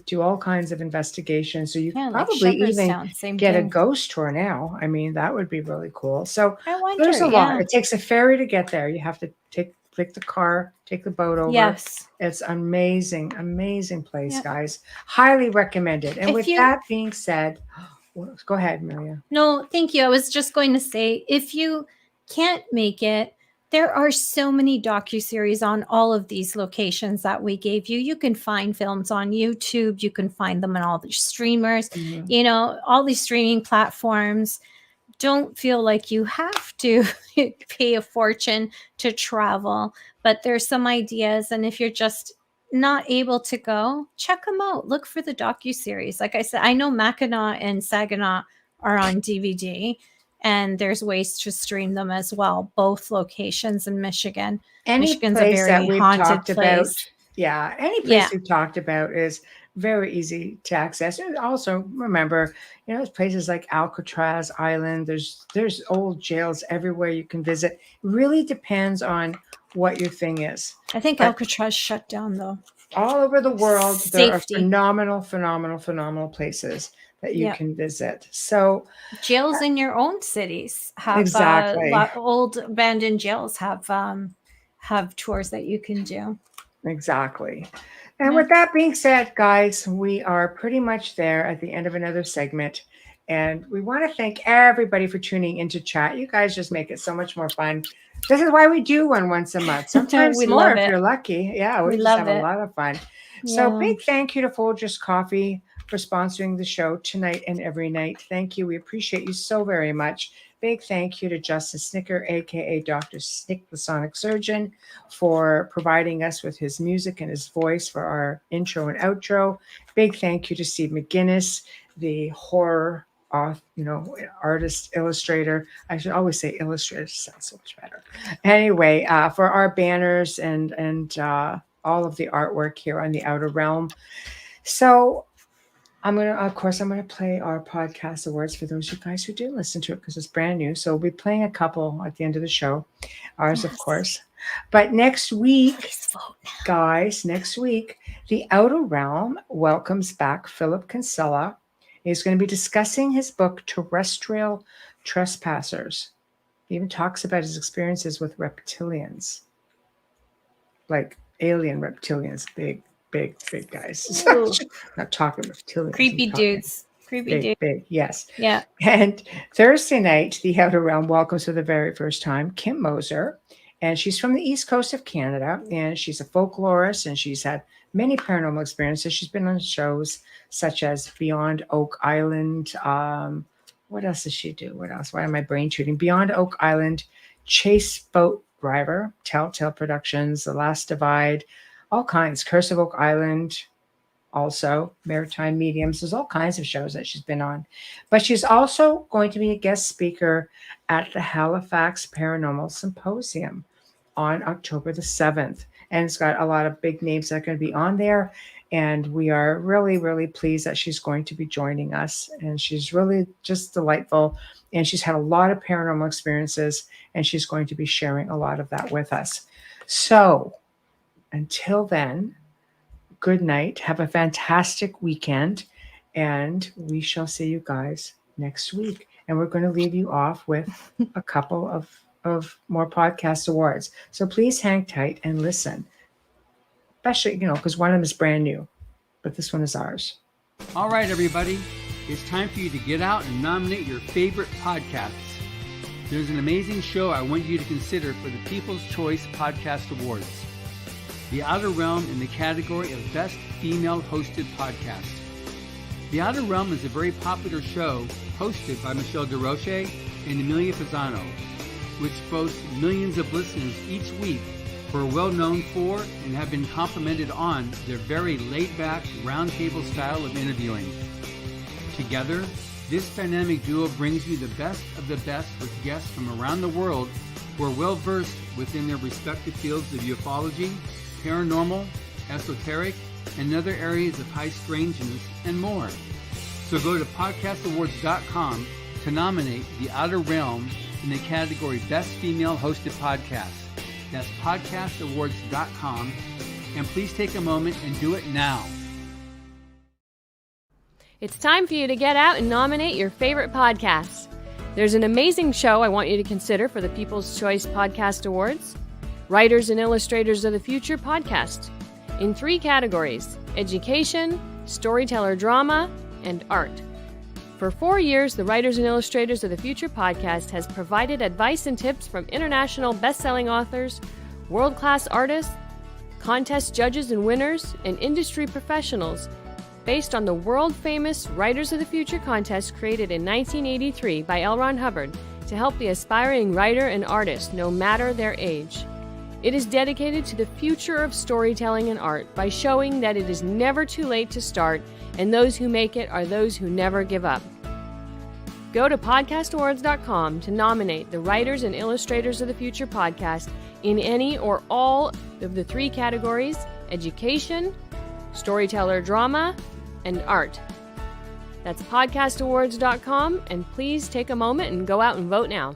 do all kinds of investigations. So you can probably even get a ghost tour now. I mean, that would be really cool. So there's a lot. It takes a ferry to get there. You have to take the car, take the boat over. Yes. It's amazing, amazing place, guys. Highly recommended. And that being said, go ahead, Amelia. No, thank you. I was just going to say, if you can't make it, there are so many docuseries on all of these locations that we gave you. You can find films on YouTube. You can find them on all the streamers, all these streaming platforms. Don't feel like you have to pay a fortune to travel, but there's some ideas. And if you're just not able to go, check them out. Look for the docuseries. Like I said, I know Mackinac and Saginaw are on DVD. And there's ways to stream them as well. Both locations in Michigan. Michigan's a very haunted place. Any place we've talked about is very easy to access. And also remember, there's places like Alcatraz Island. There's old jails everywhere you can visit. It really depends on what your thing is. I think Alcatraz shut down though. All over the world, there are phenomenal places that you can visit. So jails in your own cities have old abandoned jails have tours that you can do. Exactly. And with that being said, guys, we are pretty much there at the end of another segment. And we want to thank everybody for tuning into chat. You guys just make it so much more fun. This is why we do one once a month. Sometimes more if you're lucky. Yeah, we just have a lot of fun. So big thank you to Folgers Coffee for sponsoring the show tonight and every night. Thank you. We appreciate you so very much. Big thank you to Justin Snicker, aka Dr. Snick, the Sonic Surgeon, for providing us with his music and his voice for our intro and outro. Big thank you to Steve McGinnis, the horror artist, illustrator. I should always say illustrator. Sounds so much better. Anyway, for our banners and all of the artwork here on the Outer Realm. So I'm gonna play our podcast awards for those of you guys who do listen to it because it's brand new. So we'll be playing a couple at the end of the show, ours of course. But next week, guys, the Outer Realm welcomes back Philip Kinsella. He's going to be discussing his book Terrestrial Trespassers. He even talks about his experiences with reptilians, like alien reptilians, big guys. Not talking reptilians. Creepy dudes. Big, yes. Yeah. And Thursday night, the Outer Realm welcomes for the very first time Kim Moser. And she's from the East Coast of Canada. And she's a folklorist. And she's had many paranormal experiences. She's been on shows such as Beyond Oak Island. What else does she do? What else? Why am I brain shooting? Beyond Oak Island, Chase Boat Driver, Telltale Productions, The Last Divide, all kinds. Curse of Oak Island, also Maritime Mediums. There's all kinds of shows that she's been on. But she's also going to be a guest speaker at the Halifax Paranormal Symposium on October the 7th. And it's got a lot of big names that are going to be on there. And we are really, really pleased that she's going to be joining us. And she's really just delightful. And she's had a lot of paranormal experiences. And she's going to be sharing a lot of that with us. So until then, good night. Have a fantastic weekend. And we shall see you guys next week. And we're going to leave you off with a couple of more podcast awards. So please hang tight and listen. Especially, because one of them is brand new, but this one is ours. All right, everybody. It's time for you to get out and nominate your favorite podcasts. There's an amazing show I want you to consider for the People's Choice Podcast Awards. The Outer Realm in the category of Best Female Hosted Podcast. The Outer Realm is a very popular show hosted by Michelle and Amelia, which boasts millions of listeners each week who are well known for and have been complimented on their very laid-back, roundtable style of interviewing. Together, this dynamic duo brings you the best of the best with guests from around the world who are well-versed within their respective fields of ufology, paranormal, esoteric, and other areas of high strangeness, and more. So go to podcastawards.com to nominate The Outer Realm in the category Best Female Hosted Podcast. That's podcastawards.com. And please take a moment and do it now. It's time for you to get out and nominate your favorite podcast. There's an amazing show I want you to consider for the People's Choice Podcast Awards. Writers and Illustrators of the Future podcast in 3 categories: education, storyteller drama, and art. For 4 years, the Writers and Illustrators of the Future podcast has provided advice and tips from international best-selling authors, world-class artists, contest judges and winners, and industry professionals based on the world-famous Writers of the Future contest created in 1983 by L. Ron Hubbard to help the aspiring writer and artist no matter their age. It is dedicated to the future of storytelling and art by showing that it is never too late to start, and those who make it are those who never give up. Go to podcastawards.com to nominate the Writers and Illustrators of the Future podcast in any or all of the 3 categories: education, storyteller drama, and art. That's podcastawards.com, and please take a moment and go out and vote now.